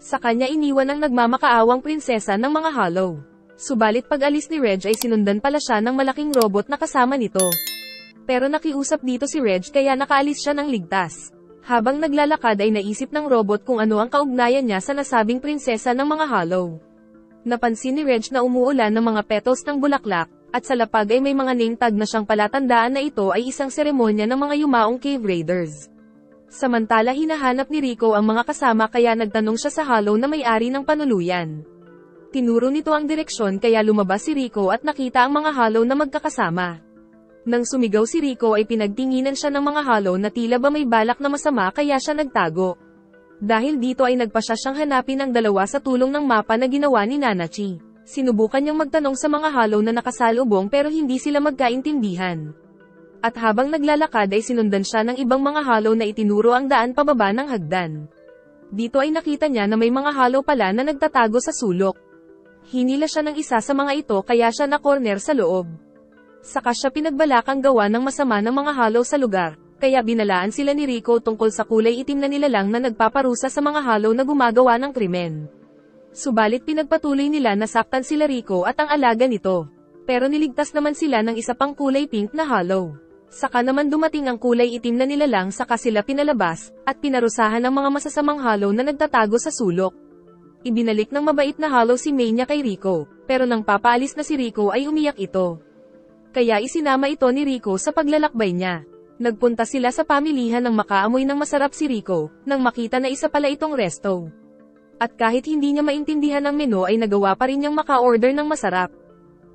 Sa kanya iniwan ang nagmamakaawang prinsesa ng mga hollow. Subalit pag-alis ni Reg ay sinundan pala siya ng malaking robot na kasama nito. Pero nakiusap dito si Reg kaya nakaalis siya ng ligtas. Habang naglalakad ay naisip ng robot kung ano ang kaugnayan niya sa nasabing prinsesa ng mga hollow. Napansin ni Reg na umuulan ng mga petals ng bulaklak, at sa lapag ay may mga name tag na siyang palatandaan na ito ay isang seremonya ng mga yumaong cave raiders. Samantala hinahanap ni Rico ang mga kasama kaya nagtanong siya sa hollow na may-ari ng panuluyan. Tinuro nito ang direksyon kaya lumabas si Rico at nakita ang mga hollow na magkakasama. Nang sumigaw si Rico ay pinagtinginan siya ng mga hollow na tila ba may balak na masama kaya siya nagtago. Dahil dito ay nagpasya siyang hanapin ang dalawa sa tulong ng mapa na ginawa ni Nanachi. Sinubukan niyang magtanong sa mga hollow na nakasalubong pero hindi sila magkaintindihan. At habang naglalakad ay sinundan siya ng ibang mga hollow na itinuro ang daan pababa ng hagdan. Dito ay nakita niya na may mga hollow pala na nagtatago sa sulok. Hinila siya ng isa sa mga ito kaya siya na-corner sa loob. Saka siya pinagbalakang gawa ng masama ng mga hollow sa lugar, kaya binalaan sila ni Rico tungkol sa kulay itim na nilalang na nagpaparusa sa mga hollow na gumagawa ng krimen. Subalit pinagpatuloy nila na saktan sila Rico at ang alaga nito. Pero niligtas naman sila ng isa pang kulay pink na hollow. Saka naman dumating ang kulay itim na nilalang saka sila pinalabas, at pinarusahan ng mga masasamang hollow na nagtatago sa sulok. Ibinalik ng mabait na hollow si May niya kay Rico, pero nang papaalis na si Rico ay umiyak ito. Kaya isinama ito ni Rico sa paglalakbay niya. Nagpunta sila sa pamilihan ng makaamoy ng masarap si Rico, nang makita na isa pala itong resto. At kahit hindi niya maintindihan ang menu ay nagawa pa rin niyang maka-order ng masarap.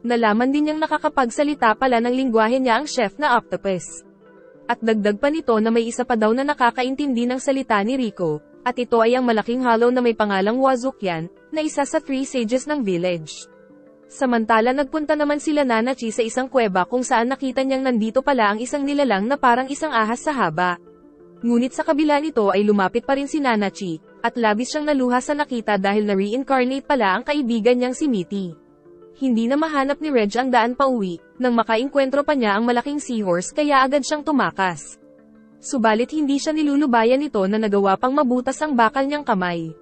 Nalaman din niyang nakakapagsalita pala ng lingwahe niya ang chef na octopus. At dagdag pa nito na may isa pa daw na nakakaintindi ng salita ni Rico, at ito ay ang malaking hollow na may pangalang Wazukyan, na isa sa 3 sages ng village. Samantala nagpunta naman sila Nanachi sa isang kuweba kung saan nakita niyang nandito pala ang isang nilalang na parang isang ahas sa haba. Ngunit sa kabila nito ay lumapit pa rin si Nanachi, at labis siyang naluha sa nakita dahil na-reincarnate pala ang kaibigan niyang si Mitty. Hindi na mahanap ni Reg ang daan pauwi, nang makainkwentro pa niya ang malaking seahorse kaya agad siyang tumakas. Subalit hindi siya nilulubayan nito na nagawa pang mabutas ang bakal niyang kamay.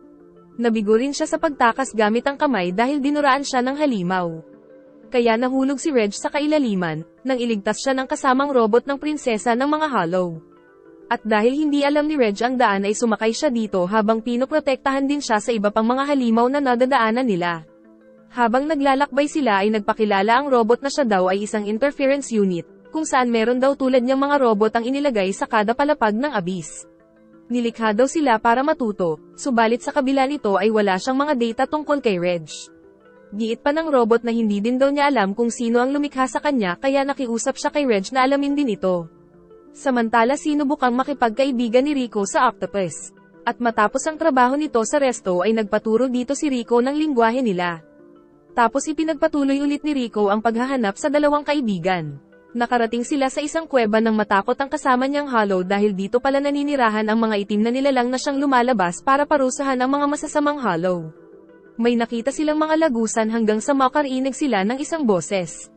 Nabigo rin siya sa pagtakas gamit ang kamay dahil dinuraan siya ng halimaw. Kaya nahulog si Reg sa kailaliman, nang iligtas siya ng kasamang robot ng prinsesa ng mga hollow. At dahil hindi alam ni Reg ang daan ay sumakay siya dito habang pinoprotektahan din siya sa iba pang mga halimaw na nadadaanan nila. Habang naglalakbay sila ay nagpakilala ang robot na siya daw ay isang interference unit, kung saan meron daw tulad niyang mga robot ang inilagay sa kada palapag ng abyss. Nilikha daw sila para matuto, subalit sa kabila nito ay wala siyang mga data tungkol kay Reg. Giit pa ng robot na hindi din daw niya alam kung sino ang lumikha sa kanya kaya nakiusap siya kay Reg na alamin din ito. Samantala sinubukang makipagkaibigan ni Rico sa octopus. At matapos ang trabaho nito sa resto ay nagpaturo dito si Rico ng lingwahe nila. Tapos ipinagpatuloy ulit ni Rico ang paghahanap sa dalawang kaibigan. Nakarating sila sa isang kuweba nang matakot ang kasama niyang Hollow dahil dito pala naninirahan ang mga itim na nilalang na siyang lumalabas para parusahan ang mga masasamang Hollow. May nakita silang mga lagusan hanggang sa makarinig sila ng isang boses.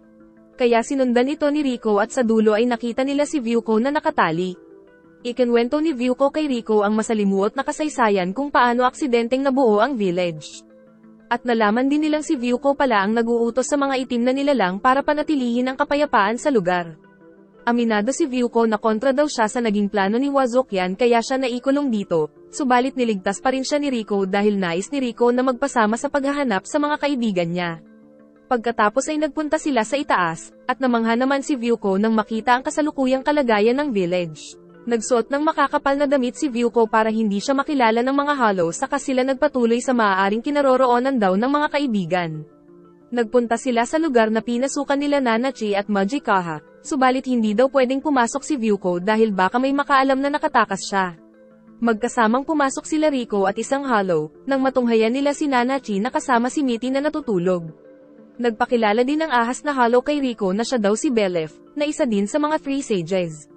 Kaya sinundan ito ni Rico at sa dulo ay nakita nila si Vyuko na nakatali. Ikinwento ni Vyuko kay Rico ang masalimuot na kasaysayan kung paano aksidenteng nabuo ang village. At nalaman din nilang si Vyuko pala ang nag-uutos sa mga itim na nilalang para panatilihin ang kapayapaan sa lugar. Aminado si Vyuko na kontra daw siya sa naging plano ni Wazokyan kaya siya naikulong dito, subalit niligtas pa rin siya ni Rico dahil nais ni Rico na magpasama sa paghahanap sa mga kaibigan niya. Pagkatapos ay nagpunta sila sa itaas, at namangha naman si Vyuko nang makita ang kasalukuyang kalagayan ng village. Nagsuot ng makakapal na damit si Vyuko para hindi siya makilala ng mga Hollow saka sila nagpatuloy sa maaaring kinaroroonan daw ng mga kaibigan. Nagpunta sila sa lugar na pinasukan nila Nanachi at Majikaha, subalit hindi daw pwedeng pumasok si Vyuko dahil baka may makaalam na nakatakas siya. Magkasamang pumasok sila Rico at isang Hollow, nang matunghayan nila si Nanachi na kasama si Mitty na natutulog. Nagpakilala din ng ahas na Hollow kay Rico na siya daw si Belef, na isa din sa mga Three Sages.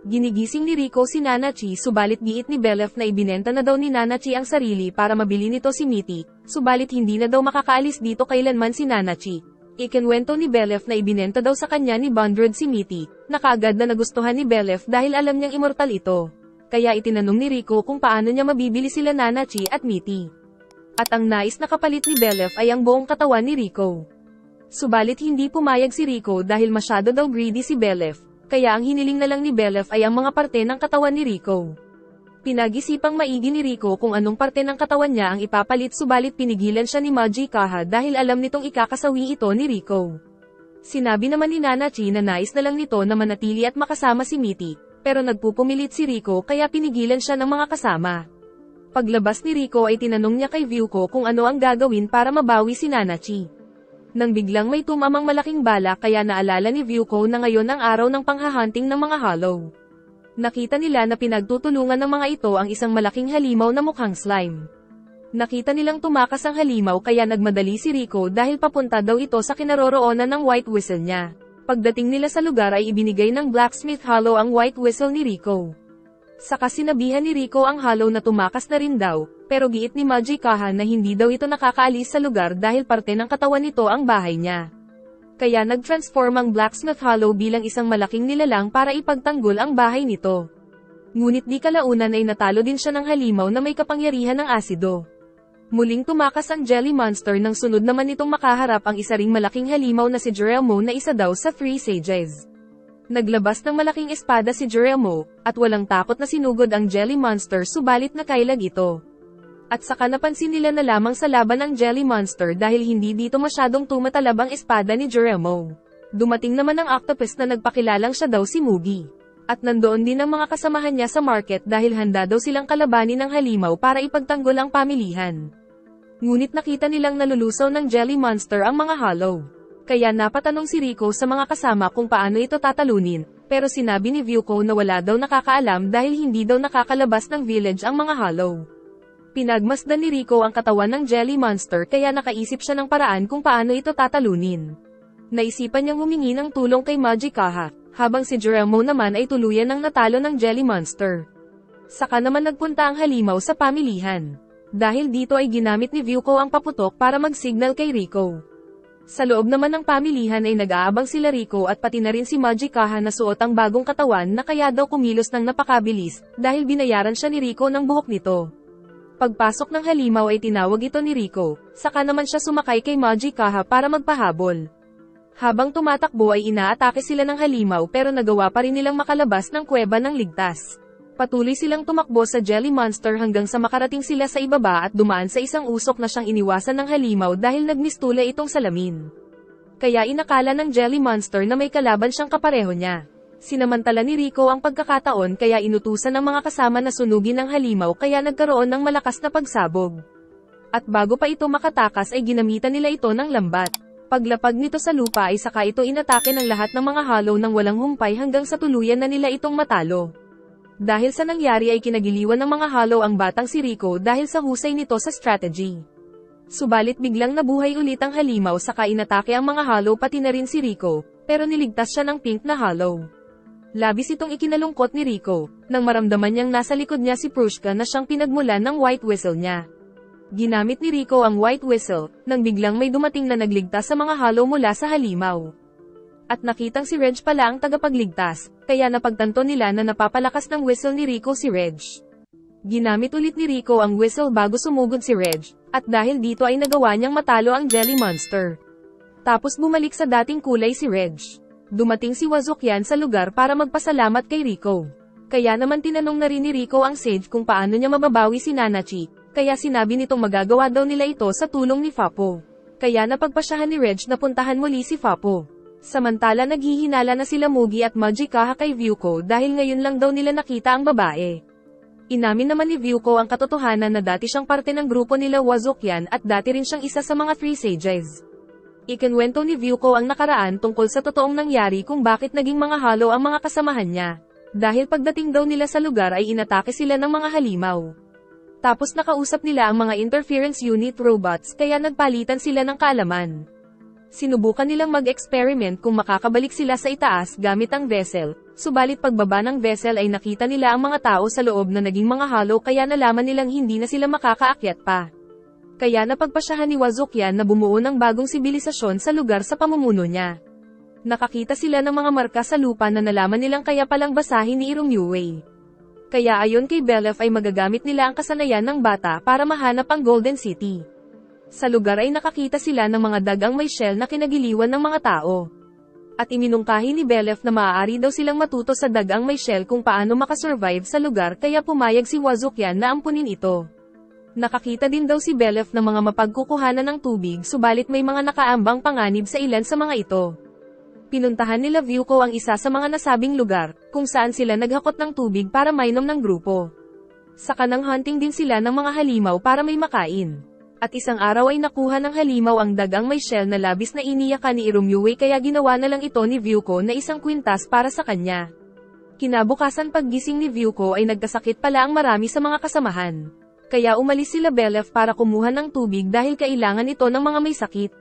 Ginigising ni Rico si Nanachi subalit giit ni Belef na ibinenta na daw ni Nanachi ang sarili para mabili nito si Mitty, subalit hindi na daw makakaalis dito kailanman si Nanachi. Ikinwento ni Belef na ibinenta daw sa kanya ni Bondred si Mitty, na kaagad na nagustuhan ni Belef dahil alam niyang immortal ito. Kaya itinanong ni Rico kung paano niya mabibili sila Nanachi at Mitty. At ang nais na kapalit ni Belef ay ang buong katawan ni Rico. Subalit hindi pumayag si Rico dahil masyado daw greedy si Belef, kaya ang hiniling na lang ni Belef ay ang mga parte ng katawan ni Rico. Pinag-isipang maigi ni Rico kung anong parte ng katawan niya ang ipapalit subalit pinigilan siya ni Majikaha dahil alam nitong ikakasawi ito ni Rico. Sinabi naman ni Nanachi na nais na lang nito na manatili at makasama si Mitty, pero nagpupumilit si Rico kaya pinigilan siya ng mga kasama. Paglabas ni Rico ay tinanong niya kay Vyuko kung ano ang gagawin para mabawi si Nanachi. Nang biglang may tumamang malaking bala kaya naalala ni Vyuko na ngayon ang araw ng panghahunting ng mga Hollow. Nakita nila na pinagtutulungan ng mga ito ang isang malaking halimaw na mukhang slime. Nakita nilang tumakas ang halimaw kaya nagmadali si Rico dahil papunta daw ito sa kinaroroonan ng White Whistle niya. Pagdating nila sa lugar ay ibinigay ng Blacksmith Hollow ang White Whistle ni Rico. Saka sinabihan ni Rico ang Hollow na tumakas na rin daw, pero giit ni Majikaha na hindi daw ito nakakaalis sa lugar dahil parte ng katawan nito ang bahay niya. Kaya nag-transform ang Blacksmith Hollow bilang isang malaking nilalang para ipagtanggol ang bahay nito. Ngunit di kalaunan ay natalo din siya ng halimaw na may kapangyarihan ng asido. Muling tumakas ang Jelly Monster nang sunod naman nitong makaharap ang isa ring malaking halimaw na si Juremo na isa daw sa Three Sages. Naglabas ng malaking espada si Juremo, at walang takot na sinugod ang Jelly Monster subalit nakailag ito. At saka napansin nila na lamang sa laban ng Jelly Monster dahil hindi dito masyadong tumatalab ang espada ni Juremo. Dumating naman ang octopus na nagpakilalang siya daw si Mugi. At nandoon din ang mga kasamahan niya sa market dahil handa daw silang kalabanin ng halimaw para ipagtanggol ang pamilihan. Ngunit nakita nilang nalulusaw ng Jelly Monster ang mga Hollow. Kaya napatanong si Rico sa mga kasama kung paano ito tatalunin, pero sinabi ni Vyuko na wala daw nakakaalam dahil hindi daw nakakalabas ng village ang mga Hollow. Pinagmasdan ni Rico ang katawan ng Jelly Monster kaya nakaisip siya ng paraan kung paano ito tatalunin. Naisipan niyang humingi ng tulong kay Majikaha, habang si Juremo naman ay tuluyan ng natalo ng Jelly Monster. Saka naman nagpunta ang halimaw sa pamilihan. Dahil dito ay ginamit ni Vyuko ang paputok para mag-signal kay Rico. Sa loob naman ng pamilihan ay nag-aabang sila Rico at pati na rin si Majikaha na suot ang bagong katawan na kaya daw kumilos ng napakabilis, dahil binayaran siya ni Rico ng buhok nito. Pagpasok ng halimaw ay tinawag ito ni Rico, saka naman siya sumakay kay Majikaha para magpahabol. Habang tumatakbo ay inaatake sila ng halimaw pero nagawa pa rin nilang makalabas ng kuweba ng ligtas. Patuloy silang tumakbo sa Jelly Monster hanggang sa makarating sila sa ibaba at dumaan sa isang usok na siyang iniwasan ng halimaw dahil nagmistula itong salamin. Kaya inakala ng Jelly Monster na may kalaban siyang kapareho niya. Sinamantala ni Rico ang pagkakataon kaya inutusan ng mga kasama na sunugin ang halimaw kaya nagkaroon ng malakas na pagsabog. At bago pa ito makatakas ay ginamitan nila ito ng lambat. Paglapag nito sa lupa ay saka ito inatake ng lahat ng mga halaw nang walang humpay hanggang sa tuluyan na nila itong matalo. Dahil sa nangyari ay kinagiliwan ng mga halaw ang batang si Rico dahil sa husay nito sa strategy. Subalit biglang nabuhay ulit ang halimaw saka inatake ang mga halaw pati na rin si Rico, pero niligtas siya ng pink na halaw. Labis itong ikinalungkot ni Rico, nang maramdaman niyang nasa likod niya si Prushka na siyang pinagmulan ng white whistle niya. Ginamit ni Rico ang white whistle, nang biglang may dumating na nagligtas sa mga halaw mula sa halimaw. At nakitang si Reg pala ang tagapagligtas, kaya napagtanto nila na napapalakas ng whistle ni Rico si Reg. Ginamit ulit ni Rico ang whistle bago sumugod si Reg, at dahil dito ay nagawa niyang matalo ang Jelly Monster. Tapos bumalik sa dating kulay si Reg. Dumating si Wazukyan sa lugar para magpasalamat kay Rico. Kaya naman tinanong na rin ni Rico ang Sage kung paano niya mababawi si Nanachi, kaya sinabi nitong magagawa daw nila ito sa tulong ni Fapo. Kaya napagpasyahan ni Reg na puntahan muli si Fapo. Samantala naghihinala na sila Mugi at Majikaha kay Vyuko dahil ngayon lang daw nila nakita ang babae. Inamin naman ni Vyuko ang katotohanan na dati siyang parte ng grupo nila Wazukyan at dati rin siyang isa sa mga Three Sages. Ikinwento ni Vyuko ang nakaraan tungkol sa totoong nangyari kung bakit naging mga halo ang mga kasamahan niya. Dahil pagdating daw nila sa lugar ay inatake sila ng mga halimaw. Tapos nakausap nila ang mga interference unit robots kaya nagpalitan sila ng kaalaman. Sinubukan nilang mag-experiment kung makakabalik sila sa itaas gamit ang vessel, subalit pagbaba ng vessel ay nakita nila ang mga tao sa loob na naging mga halo kaya nalaman nilang hindi na sila makakaakyat pa. Kaya napagpasyahan ni Wazukyan na bumuo ng bagong sibilisasyon sa lugar sa pamumuno niya. Nakakita sila ng mga marka sa lupa na nalaman nilang kaya palang basahin ni Irumyue. Kaya ayon kay Belef ay magagamit nila ang kasanayan ng bata para mahanap ang Golden City. Sa lugar ay nakakita sila ng mga dagang may shell na kinagiliwan ng mga tao. At iminungkahi ni Belef na maaari daw silang matuto sa dagang may shell kung paano makasurvive sa lugar kaya pumayag si Wazukyan na ampunin ito. Nakakita din daw si Belef ng mga mapagkukuhanan ng tubig subalit may mga nakaambang panganib sa ilan sa mga ito. Pinuntahan nila Vyuko ang isa sa mga nasabing lugar, kung saan sila naghakot ng tubig para mainom ng grupo. Sa kanang hunting din sila ng mga halimaw para may makain. At isang araw ay nakuha ng halimaw ang dagang may shell na labis na iniyakan ni Irumyue kaya ginawa na lang ito ni Vyuko na isang kwintas para sa kanya. Kinabukasan paggising ni Vyuko ay nagkasakit pala ang marami sa mga kasamahan. Kaya umalis sila Belef para kumuha ng tubig dahil kailangan ito ng mga may sakit.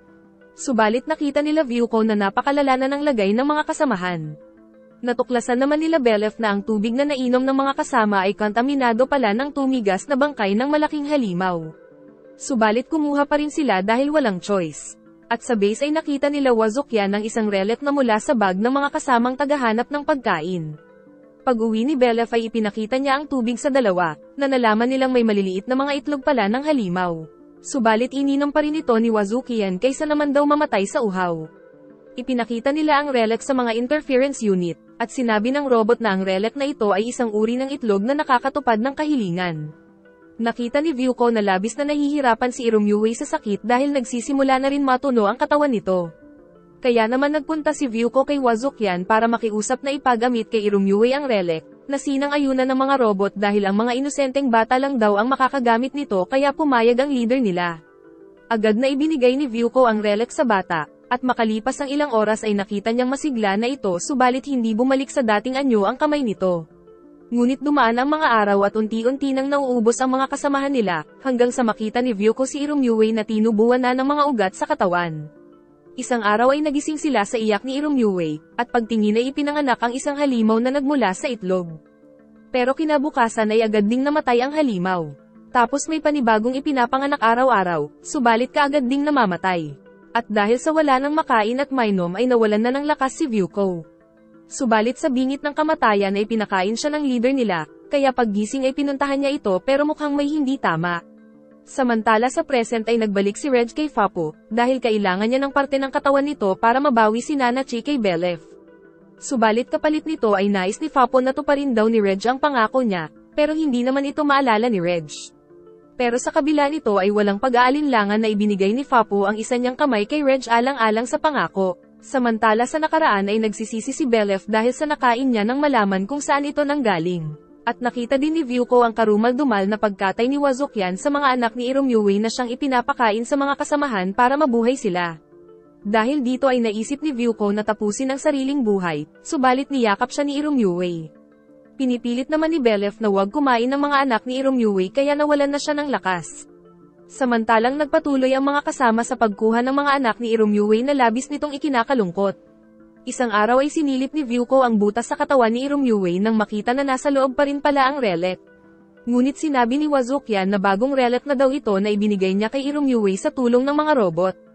Subalit nakita nila Vyuko na napakalala na ng lagay ng mga kasamahan. Natuklasan naman nila Belef na ang tubig na nainom ng mga kasama ay kontaminado pala ng tumigas na bangkay ng malaking halimaw. Subalit kumuha pa rin sila dahil walang choice. At sa base ay nakita nila Wazukyan ng isang relic na mula sa bag ng mga kasamang tagahanap ng pagkain. Pag-uwi ni Belef ay ipinakita niya ang tubig sa dalawa, na nalaman nilang may maliliit na mga itlog pala ng halimaw. Subalit ininom pa rin ito ni Wazukyan kaysa naman daw mamatay sa uhaw. Ipinakita nila ang relic sa mga interference unit, at sinabi ng robot na ang relic na ito ay isang uri ng itlog na nakakatupad ng kahilingan. Nakita ni Vyuko na labis na nahihirapan si Irumyue sa sakit dahil nagsisimula na rin matuno ang katawan nito. Kaya naman nagpunta si Vyuko kay Wazukyan para makiusap na ipagamit kay Irumyue ang relic, na sinang-ayunan ng mga robot dahil ang mga inosenteng bata lang daw ang makakagamit nito kaya pumayag ang leader nila. Agad na ibinigay ni Vyuko ang relic sa bata, at makalipas ang ilang oras ay nakita niyang masigla na ito subalit hindi bumalik sa dating anyo ang kamay nito. Ngunit dumaan ang mga araw at unti-unti nang nauubos ang mga kasamahan nila, hanggang sa makita ni Vyuko si Irumyue na tinubuan na ng mga ugat sa katawan. Isang araw ay nagising sila sa iyak ni Irumyue, at pagtingin ay ipinanganak ang isang halimaw na nagmula sa itlog. Pero kinabukasan ay agad ding namatay ang halimaw. Tapos may panibagong ipinapanganak araw-araw, subalit kaagad ding namamatay. At dahil sa wala ng makain at mainom ay nawalan na ng lakas si Vyuko. Subalit sa bingit ng kamatayan ay pinakain siya ng leader nila, kaya paggising ay pinuntahan niya ito pero mukhang may hindi tama. Samantala sa present ay nagbalik si Reg kay Fapo, dahil kailangan niya ng parte ng katawan nito para mabawi si Nanachi kay Belef. Subalit kapalit nito ay nais ni Fapo na tuparin daw ni Reg ang pangako niya, pero hindi naman ito maalala ni Reg. Pero sa kabila nito ay walang pag-aalinlangan na ibinigay ni Fapo ang isa niyang kamay kay Reg alang-alang sa pangako. Samantala sa nakaraan ay nagsisisi si Belef dahil sa nakain niya nang malaman kung saan ito nanggaling. At nakita din ni Vyuko ang karumal-dumal na pagkatay ni Wazukyan sa mga anak ni Irumyuwi na siyang ipinapakain sa mga kasamahan para mabuhay sila. Dahil dito ay naisip ni Vyuko na tapusin ang sariling buhay, subalit niyakap siya ni Irumyuwi. Pinipilit naman ni Belef na huwag kumain ng mga anak ni Irumyuwi kaya nawalan na siya ng lakas. Samantalang nagpatuloy ang mga kasama sa pagkuha ng mga anak ni Irumyuwi na labis nitong ikinakalungkot. Isang araw ay sinilip ni Vyuko ang butas sa katawan ni Irumyuwi nang makita na nasa loob pa rin pala ang relic. Ngunit sinabi ni Wazukyan na bagong relic na daw ito na ibinigay niya kay Irumyuwi sa tulong ng mga robot.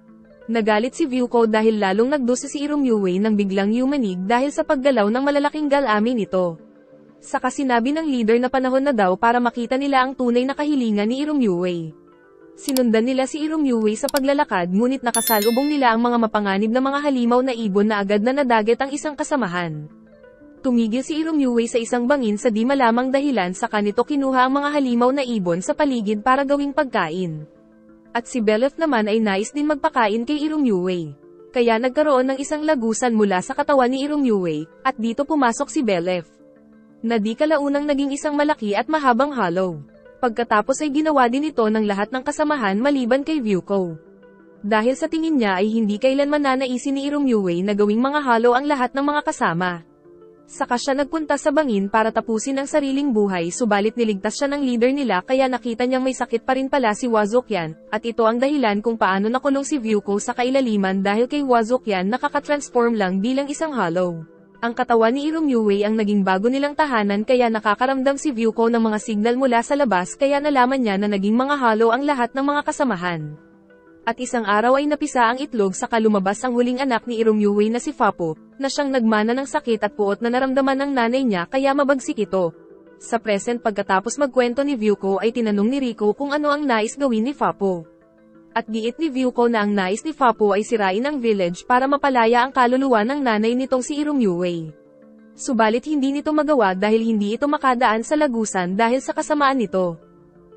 Nagalit si Vyuko dahil lalong nagdusa si Irumyuwi nang biglang yumanig dahil sa paggalaw ng malalaking galami nito. Saka sinabi ng leader na panahon na daw para makita nila ang tunay na kahilingan ni Irumyuwi. Sinundan nila si Irumyuwi sa paglalakad ngunit nakasalubong nila ang mga mapanganib na mga halimaw na ibon na agad na nadagat ang isang kasamahan. Tumigil si Irumyuwi sa isang bangin sa di malamang dahilan saka nito kinuha ang mga halimaw na ibon sa paligid para gawing pagkain. At si Belef naman ay nais din magpakain kay Irumyuwi. Kaya nagkaroon ng isang lagusan mula sa katawan ni Irumyuwi, at dito pumasok si Belef. Na di kalaunang naging isang malaki at mahabang hollow. Pagkatapos ay ginawa din ito ng lahat ng kasamahan maliban kay Vyuko. Dahil sa tingin niya ay hindi kailanman nanaisin ni Irumyuwi na gawing mga hollow ang lahat ng mga kasama. Saka siya nagpunta sa bangin para tapusin ang sariling buhay subalit niligtas siya ng leader nila kaya nakita niyang may sakit pa rin pala si Wazukyan, at ito ang dahilan kung paano nakulong si Vyuko sa kailaliman dahil kay Wazukyan nakaka-transform lang bilang isang hollow. Ang katawan ni Irumyuwi ang naging bago nilang tahanan kaya nakakaramdam si Vyuko ng mga signal mula sa labas kaya nalaman niya na naging mga hollow ang lahat ng mga kasamahan. At isang araw ay napisa ang itlog saka lumabas ang huling anak ni Irumyuwi na si Fapo, na siyang nagmana ng sakit at puot na naramdaman ng nanay niya kaya mabagsik ito. Sa present pagkatapos magkwento ni Vyuko ay tinanong ni Riko kung ano ang nais gawin ni Fapo. At giit ni Vyuko na ang nais ni Fapo ay sirain ang village para mapalaya ang kaluluwa ng nanay nitong si Irumyuwi. Subalit hindi nito magawa dahil hindi ito makadaan sa lagusan dahil sa kasamaan nito.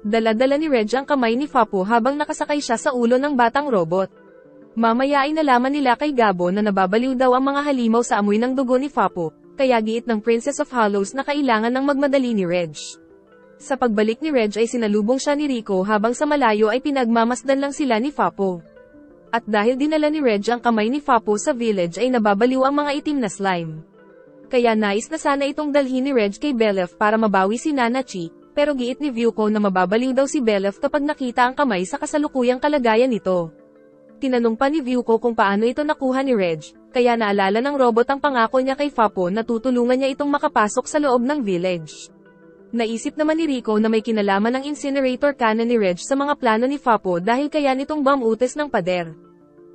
Dala-dala ni Reg ang kamay ni Fapo habang nakasakay siya sa ulo ng batang robot. Mamaya ay nalaman nila kay Gabo na nababaliw daw ang mga halimaw sa amoy ng dugo ni Fapo, kaya giit ng Princess of Hollows na kailangan ng magmadali ni Reg. Sa pagbalik ni Reg ay sinalubong siya ni Riko habang sa malayo ay pinagmamasdan lang sila ni Fapo. At dahil dinala ni Reg ang kamay ni Fapo sa village ay nababaliw ang mga itim na slime. Kaya nais na sana itong dalhin ni Reg kay Belef para mabawi si Nanachi, pero giit ni Vyuko na mababaliw daw si Belef kapag nakita ang kamay sa kasalukuyang kalagayan nito. Tinanong pa ni Vyuko kung paano ito nakuha ni Reg, kaya naalala ng robot ang pangako niya kay Fapo na tutulungan niya itong makapasok sa loob ng village. Naisip naman ni Riko na may kinalaman ng incinerator cannon ni Reg sa mga plano ni Fapo dahil kaya nitong bomb-utes ng pader.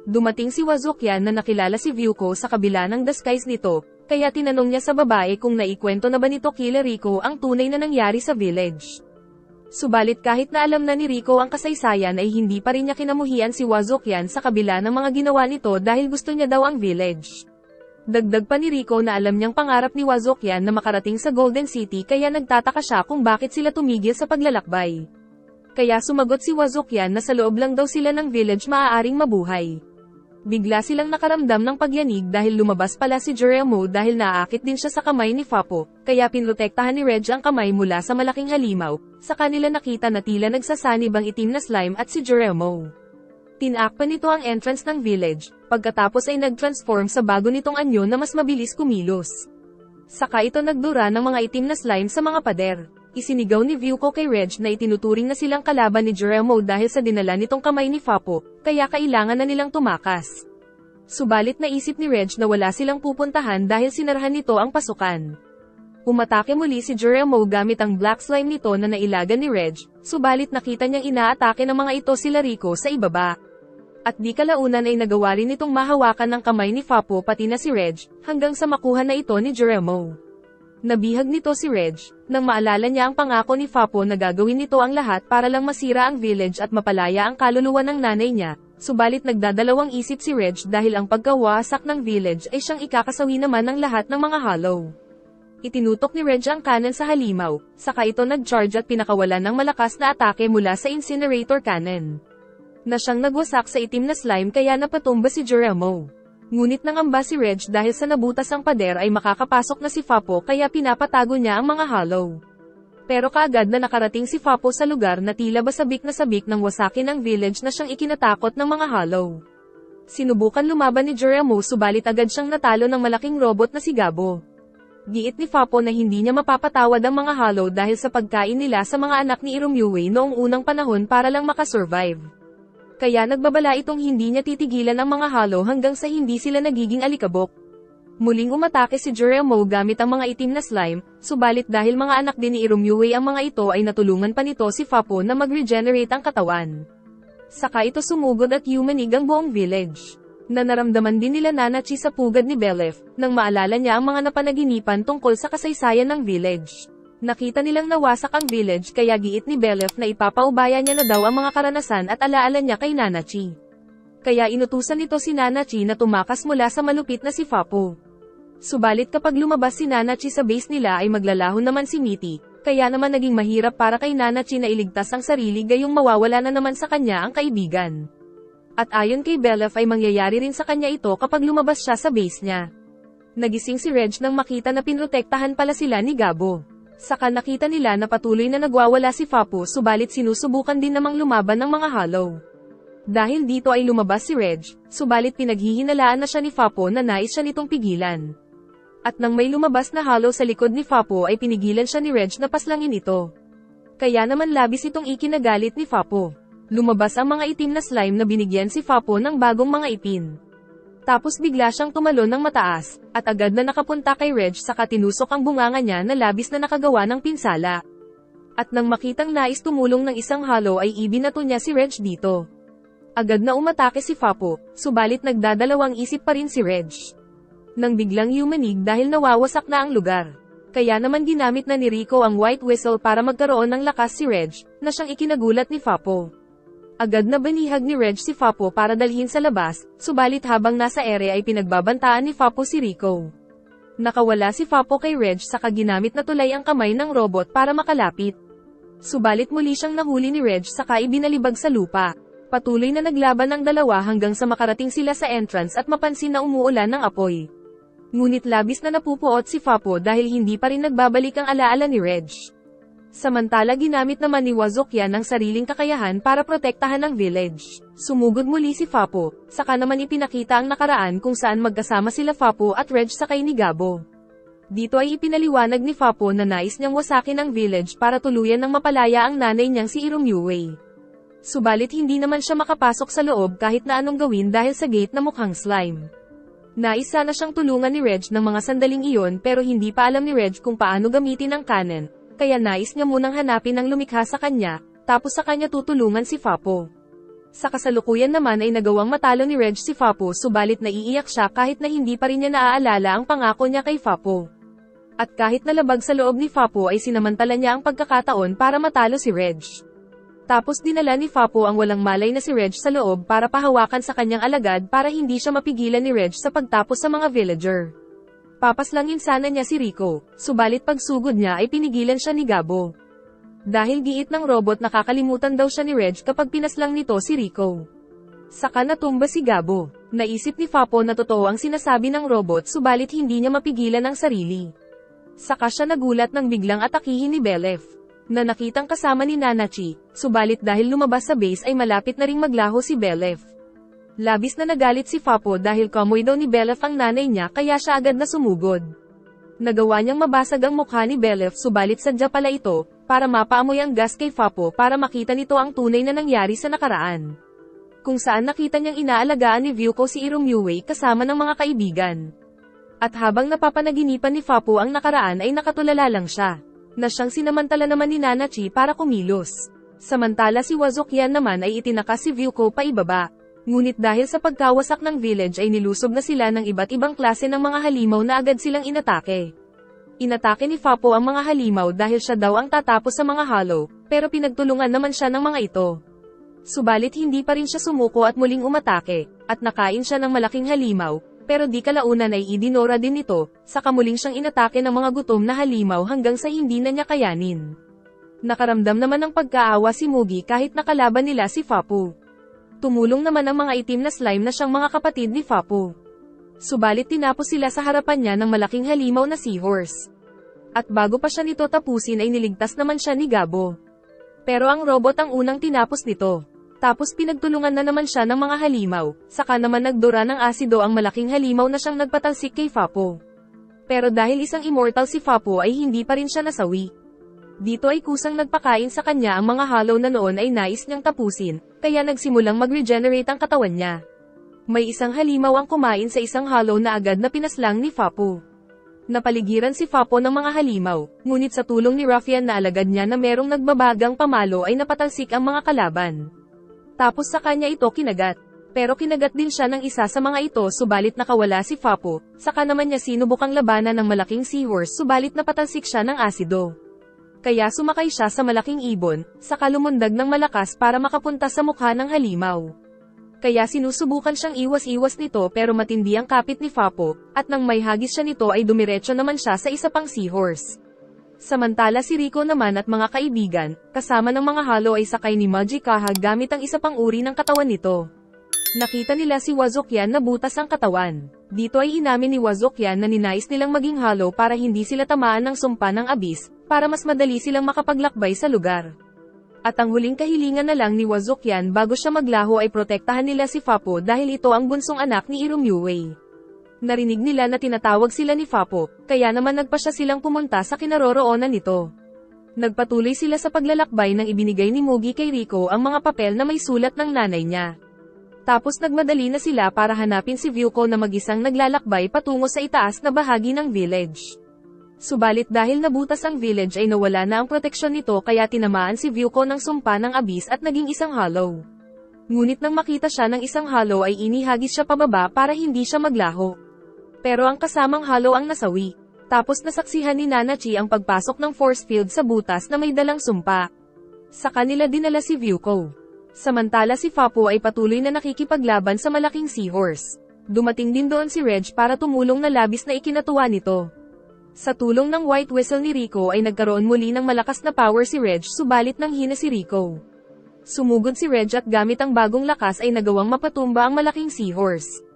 Dumating si Wazukyan na nakilala si Vyuko sa kabila ng disguise nito, kaya tinanong niya sa babae kung naikwento na ba nito kila Riko ang tunay na nangyari sa village. Subalit kahit na alam na ni Riko ang kasaysayan ay hindi pa rin niya kinamuhian si Wazukyan sa kabila ng mga ginawa nito dahil gusto niya daw ang village. Dagdag pa ni Riko na alam niyang pangarap ni Wazukyan na makarating sa Golden City kaya nagtataka siya kung bakit sila tumigil sa paglalakbay. Kaya sumagot si Wazukyan na sa loob lang daw sila ng village maaaring mabuhay. Bigla silang nakaramdam ng pagyanig dahil lumabas pala si Jeremo dahil naaakit din siya sa kamay ni Fapo, kaya pinrotektahan ni Reg ang kamay mula sa malaking halimaw, sa kanila nakita na tila nagsasanib ang itim na slime at si Jeremo. Tinakpan nito ang entrance ng village, pagkatapos ay nag-transform sa bago nitong anyo na mas mabilis kumilos. Saka ito nagdura ng mga itim na slime sa mga pader. Isinigaw ni Vyuko kay Reg na itinuturing na silang kalaban ni Jeremo dahil sa dinala nitong kamay ni Fapo, kaya kailangan na nilang tumakas. Subalit naisip ni Reg na wala silang pupuntahan dahil sinarahan nito ang pasukan. Umatake muli si Jeremo gamit ang black slime nito na nailagan ni Reg, subalit nakita niyang inaatake ng mga ito sila Riko sa ibaba. At di kalaunan ay nagawa rin itong mahawakan ng kamay ni Fapo pati na si Reg, hanggang sa makuha na ito ni Jeremo. Nabihag nito si Reg, nang maalala niya ang pangako ni Fapo na gagawin nito ang lahat para lang masira ang village at mapalaya ang kaluluwa ng nanay niya, Subalit nagdadalawang isip si Reg dahil ang pagkawasak ng village ay siyang ikakasawi naman ng lahat ng mga hollow. Itinutok ni Reg ang cannon sa halimaw, saka ito nag-charge at pinakawalan ng malakas na atake mula sa incinerator cannon. Na siyang nagwasak sa itim na slime kaya napatumba si Geronimo. Ngunit nangamba si Reg dahil sa nabutas ang pader ay makakapasok na si Fapo kaya pinapatago niya ang mga hollow. Pero kaagad na nakarating si Fapo sa lugar na tila ba sabik na sabik ng wasakin ang village na siyang ikinatakot ng mga hollow. Sinubukan lumaban ni Geronimo subalit agad siyang natalo ng malaking robot na si Gabo. Giit ni Fapo na hindi niya mapapatawad ang mga hollow dahil sa pagkain nila sa mga anak ni Irumyuwei noong unang panahon para lang makasurvive. Kaya nagbabala itong hindi niya titigilan ang mga hollow hanggang sa hindi sila nagiging alikabok. Muling umatake si Geronimo gamit ang mga itim na slime, subalit dahil mga anak din ni Irumyuwei ang mga ito ay natulungan pa nito si Fapo na mag-regenerate ang katawan. Saka ito sumugod at yumanig ang buong village. Na naramdaman din nila Nanachi sa pugad ni Belef, nang maalala niya ang mga napanaginipan tungkol sa kasaysayan ng village. Nakita nilang nawasak ang village kaya giit ni Belef na ipapaubaya niya na daw ang mga karanasan at alaala niya kay Nanachi. Kaya inutusan nito si Nanachi na tumakas mula sa malupit na si Fapo. Subalit kapag lumabas si Nanachi sa base nila ay maglalahon naman si Mitty, kaya naman naging mahirap para kay Nanachi na iligtas ang sarili gayong mawawala na naman sa kanya ang kaibigan. At ayon kay Belef ay mangyayari rin sa kanya ito kapag lumabas siya sa base niya. Nagising si Reg nang makita na pinrotektahan pala sila ni Gabo. Saka nakita nila na patuloy na nagwawala si Fapo subalit sinusubukan din namang lumaban ng mga hollow. Dahil dito ay lumabas si Reg, subalit pinaghihinalaan na siya ni Fapo na nais siya nitong pigilan. At nang may lumabas na hollow sa likod ni Fapo ay pinigilan siya ni Reg na paslangin ito. Kaya naman labis itong ikinagalit ni Fapo. Lumabas ang mga itim na slime na binigyan si Fapo ng bagong mga ipin. Tapos bigla siyang tumalon ng mataas, at agad na nakapunta kay Reg saka tinusok ang bunganga niya na labis na nakagawa ng pinsala. At nang makitang nais tumulong ng isang hollow ay ibinato niya si Reg dito. Agad na umatake si Fapo, subalit nagdadalawang isip pa rin si Reg. Nang biglang yumanig dahil nawawasak na ang lugar. Kaya naman ginamit na ni Rico ang white whistle para magkaroon ng lakas si Reg, na siyang ikinagulat ni Fapo. Agad na banihag ni Reg si Fapo para dalhin sa labas, subalit habang nasa ere ay pinagbabantaan ni Fapo si Rico. Nakawala si Fapo kay Reg saka ginamit na tulay ang kamay ng robot para makalapit. Subalit muli siyang nahuli ni Reg saka ibinalibag sa lupa. Patuloy na naglaban ang dalawa hanggang sa makarating sila sa entrance at mapansin na umuulan ng apoy. Ngunit labis na napupuot si Fapo dahil hindi pa rin nagbabalik ang alaala ni Reg. Samantala ginamit naman ni Wazokyan ang sariling kakayahan para protektahan ang village. Sumugod muli si Fapo, saka naman ipinakita ang nakaraan kung saan magkasama sila Fapo at Reg sakay ni Gabo. Dito ay ipinaliwanag ni Fapo na nais niyang wasakin ang village para tuluyan ng mapalaya ang nanay niyang si Irumyuwei. Subalit hindi naman siya makapasok sa loob kahit na anong gawin dahil sa gate na mukhang slime. Nais sana siyang tulungan ni Reg ng mga sandaling iyon pero hindi pa alam ni Reg kung paano gamitin ang cannon, kaya nais niya munang hanapin ang lumikha sa kanya, tapos sa kanya tutulungan si Fapo. Sa kasalukuyan naman ay nagawang matalo ni Reg si Fapo subalit naiiyak siya kahit na hindi pa rin niya naaalala ang pangako niya kay Fapo. At kahit nalabag sa loob ni Fapo ay sinamantala niya ang pagkakataon para matalo si Reg. Tapos dinala ni Fapo ang walang malay na si Reg sa loob para pahawakan sa kanyang alagad para hindi siya mapigilan ni Reg sa pagtapos sa mga villager. Papaslangin sana niya si Rico, subalit pagsugod niya ay pinigilan siya ni Gabo. Dahil giit ng robot nakakalimutan daw siya ni Reg kapag pinaslang nito si Rico. Saka natumba si Gabo. Naisip ni Fapo na totoo ang sinasabi ng robot subalit hindi niya mapigilan ang sarili. Saka siya nagulat nang biglang atakihin ni Belef. Na nakitang kasama ni Nanachi, subalit dahil lumabas sa base ay malapit na ring maglaho si Belef. Labis na nagalit si Fapo dahil kamoy daw ni Belef ang nanay niya kaya siya agad na sumugod. Nagawa niyang mabasag ang mukha ni Belef subalit sadya pala ito, para mapaamoy ang gas kay Fapo para makita nito ang tunay na nangyari sa nakaraan. Kung saan nakita niyang inaalagaan ni Vyuko si Irumyuwei kasama ng mga kaibigan. At habang napapanaginipan ni Fapo ang nakaraan ay nakatulala lang siya. Na siyang sinamantala naman ni Nanachi para kumilos. Samantala si Wazokyan naman ay itinakas si Vyuko pa ibaba. Ngunit dahil sa pagkawasak ng village ay nilusob na sila ng iba't ibang klase ng mga halimaw na agad silang inatake. Inatake ni Fapo ang mga halimaw dahil siya daw ang tatapos sa mga hollow, pero pinagtulungan naman siya ng mga ito. Subalit hindi pa rin siya sumuko at muling umatake, at nakain siya ng malaking halimaw, pero di kalaunan ay idinora din ito, saka muling siyang inatake ng mga gutom na halimaw hanggang sa hindi na niya kayanin. Nakaramdam naman ng pagkaawa si Mugi kahit nakalaban nila si Fapu. Tumulong naman ang mga itim na slime na siyang mga kapatid ni Fapu. Subalit tinapos sila sa harapan niya ng malaking halimaw na seahorse. At bago pa siya nito tapusin ay niligtas naman siya ni Gabo. Pero ang robot ang unang tinapos nito. Tapos pinagtulungan na naman siya ng mga halimaw, saka naman nagdura ng asido ang malaking halimaw na siyang nagpatalsik kay Fapo. Pero dahil isang immortal si Fapo ay hindi pa rin siya nasawi. Dito ay kusang nagpakain sa kanya ang mga hollow na noon ay nais niyang tapusin, kaya nagsimulang mag-regenerate ang katawan niya. May isang halimaw ang kumain sa isang hollow na agad na pinaslang ni Fapo. Napaligiran si Fapo ng mga halimaw, ngunit sa tulong ni Ruffian na alagad niya na merong nagbabagang pamalo ay napatalsik ang mga kalaban. Tapos sa kanya ito kinagat. Pero kinagat din siya ng isa sa mga ito subalit nakawala si Fapo, saka naman niya sinubukang labanan ng malaking seahorse subalit napatalsik siya ng asido. Kaya sumakay siya sa malaking ibon, saka lumundag ng malakas para makapunta sa mukha ng halimaw. Kaya sinusubukan siyang iwas-iwas nito pero matindi ang kapit ni Fapo, at nang may hagis siya nito ay dumiretso naman siya sa isa pang seahorse. Samantala si Rico naman at mga kaibigan, kasama ng mga hollow ay sakay ni Majikaha gamit ang isa pang uri ng katawan nito. Nakita nila si Wazokyan na butas ang katawan. Dito ay inamin ni Wazokyan na ninais nilang maging hollow para hindi sila tamaan ng sumpa ng abis, para mas madali silang makapaglakbay sa lugar. At ang huling kahilingan na lang ni Wazokyan bago siya maglaho ay protektahan nila si Fapo dahil ito ang bunsong anak ni Irumyuwei. Narinig nila na tinatawag sila ni Fapo, kaya naman nagpasya silang pumunta sa kinaroroonan nito. Nagpatuloy sila sa paglalakbay nang ibinigay ni Mugi kay Rico ang mga papel na may sulat ng nanay niya. Tapos nagmadali na sila para hanapin si Vyuko na mag-isang naglalakbay patungo sa itaas na bahagi ng village. Subalit dahil nabutas ang village ay nawala na ang proteksyon nito kaya tinamaan si Vyuko ng sumpa ng abis at naging isang hollow. Ngunit nang makita siya ng isang hollow ay inihagis siya pababa para hindi siya maglaho. Pero ang kasamang hollow ang nasawi. Tapos nasaksihan ni Nanachi ang pagpasok ng force field sa butas na may dalang sumpa. Sa kanila dinala si Vyuko. Samantala si Fapo ay patuloy na nakikipaglaban sa malaking seahorse. Dumating din doon si Reg para tumulong na labis na ikinatuwa nito. Sa tulong ng white whistle ni Rico ay nagkaroon muli ng malakas na power si Reg subalit nang hina si Rico. Sumugod si Reg at gamit ang bagong lakas ay nagawang mapatumba ang malaking seahorse.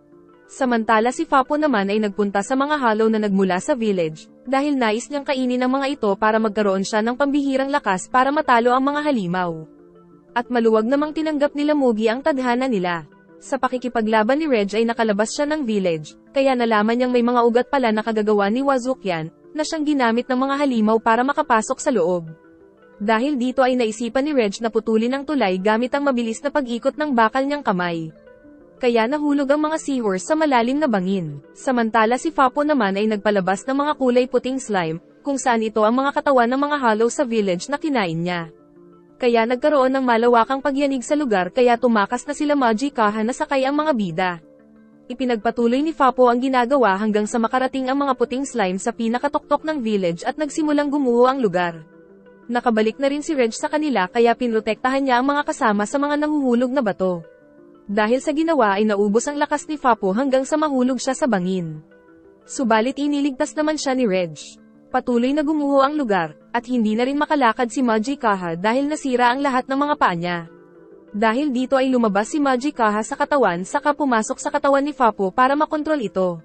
Samantala si Fapo naman ay nagpunta sa mga hollow na nagmula sa village, dahil nais niyang kainin ang mga ito para magkaroon siya ng pambihirang lakas para matalo ang mga halimaw. At maluwag namang tinanggap nila Mugi ang tadhana nila. Sa pakikipaglaban ni Reg ay nakalabas siya ng village, kaya nalaman niyang may mga ugat pala na kagagawa ni Wazukyan, na siyang ginamit ng mga halimaw para makapasok sa loob. Dahil dito ay naisipan ni Reg na putulin ang tulay gamit ang mabilis na pag-ikot ng bakal niyang kamay. Kaya nahulog ang mga seahorse sa malalim na bangin. Samantala si Fapo naman ay nagpalabas ng mga kulay puting slime, kung saan ito ang mga katawan ng mga hollow sa village na kinain niya. Kaya nagkaroon ng malawakang pagyanig sa lugar kaya tumakas na sila Majikaha na sakay ang mga bida. Ipinagpatuloy ni Fapo ang ginagawa hanggang sa makarating ang mga puting slime sa pinakatoktok ng village at nagsimulang gumuho ang lugar. Nakabalik na rin si Reg sa kanila kaya pinrotektahan niya ang mga kasama sa mga nahuhulog na bato. Dahil sa ginawa ay naubos ang lakas ni Fapo hanggang sa mahulog siya sa bangin. Subalit iniligtas naman siya ni Reg. Patuloy na gumuho ang lugar, at hindi na rin makalakad si Majikaha dahil nasira ang lahat ng mga paa niya. Dahil dito ay lumabas si Majikaha sa katawan saka pumasok sa katawan ni Fapo para makontrol ito.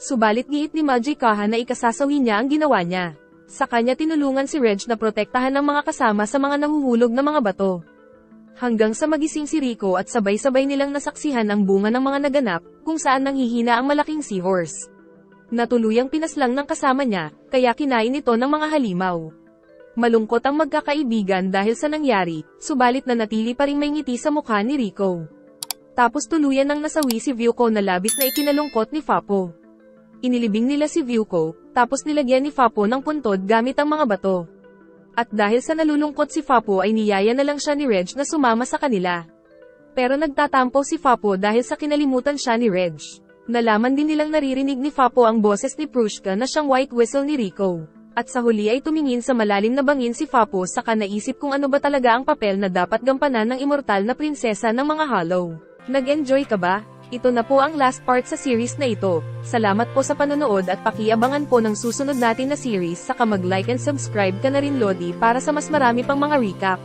Subalit giit ni Majikaha na ikasasawi niya ang ginawa niya. Sa kanya tinulungan si Reg na protektahan ng mga kasama sa mga nahuhulog na mga bato. Hanggang sa magising si Rico at sabay-sabay nilang nasaksihan ang bunga ng mga naganap, kung saan nanghihina ang malaking seahorse. Natuluyang pinaslang ng kasama niya, kaya kinain ito ng mga halimaw. Malungkot ang magkakaibigan dahil sa nangyari, subalit nanatili pa ring may ngiti sa mukha ni Rico. Tapos tuluyan nang nasawi si Vyuko na labis na ikinalungkot ni Fapo. Inilibing nila si Vyuko, tapos nilagyan ni Fapo ng puntod gamit ang mga bato. At dahil sa nalulungkot si Fapo ay niyaya na lang siya ni Reg na sumama sa kanila. Pero nagtatampo si Fapo dahil sa kinalimutan siya ni Reg. Nalaman din nilang naririnig ni Fapo ang boses ni Prushka na siyang white whistle ni Rico. At sa huli ay tumingin sa malalim na bangin si Fapos saka naisip kung ano ba talaga ang papel na dapat gampanan ng immortal na prinsesa ng mga Hollow. Nag-enjoy ka ba? Ito na po ang last part sa series na ito. Salamat po sa panonood at pakiabangan po ng susunod natin na series saka mag-like and subscribe ka na rin Lodi para sa mas marami pang mga recap.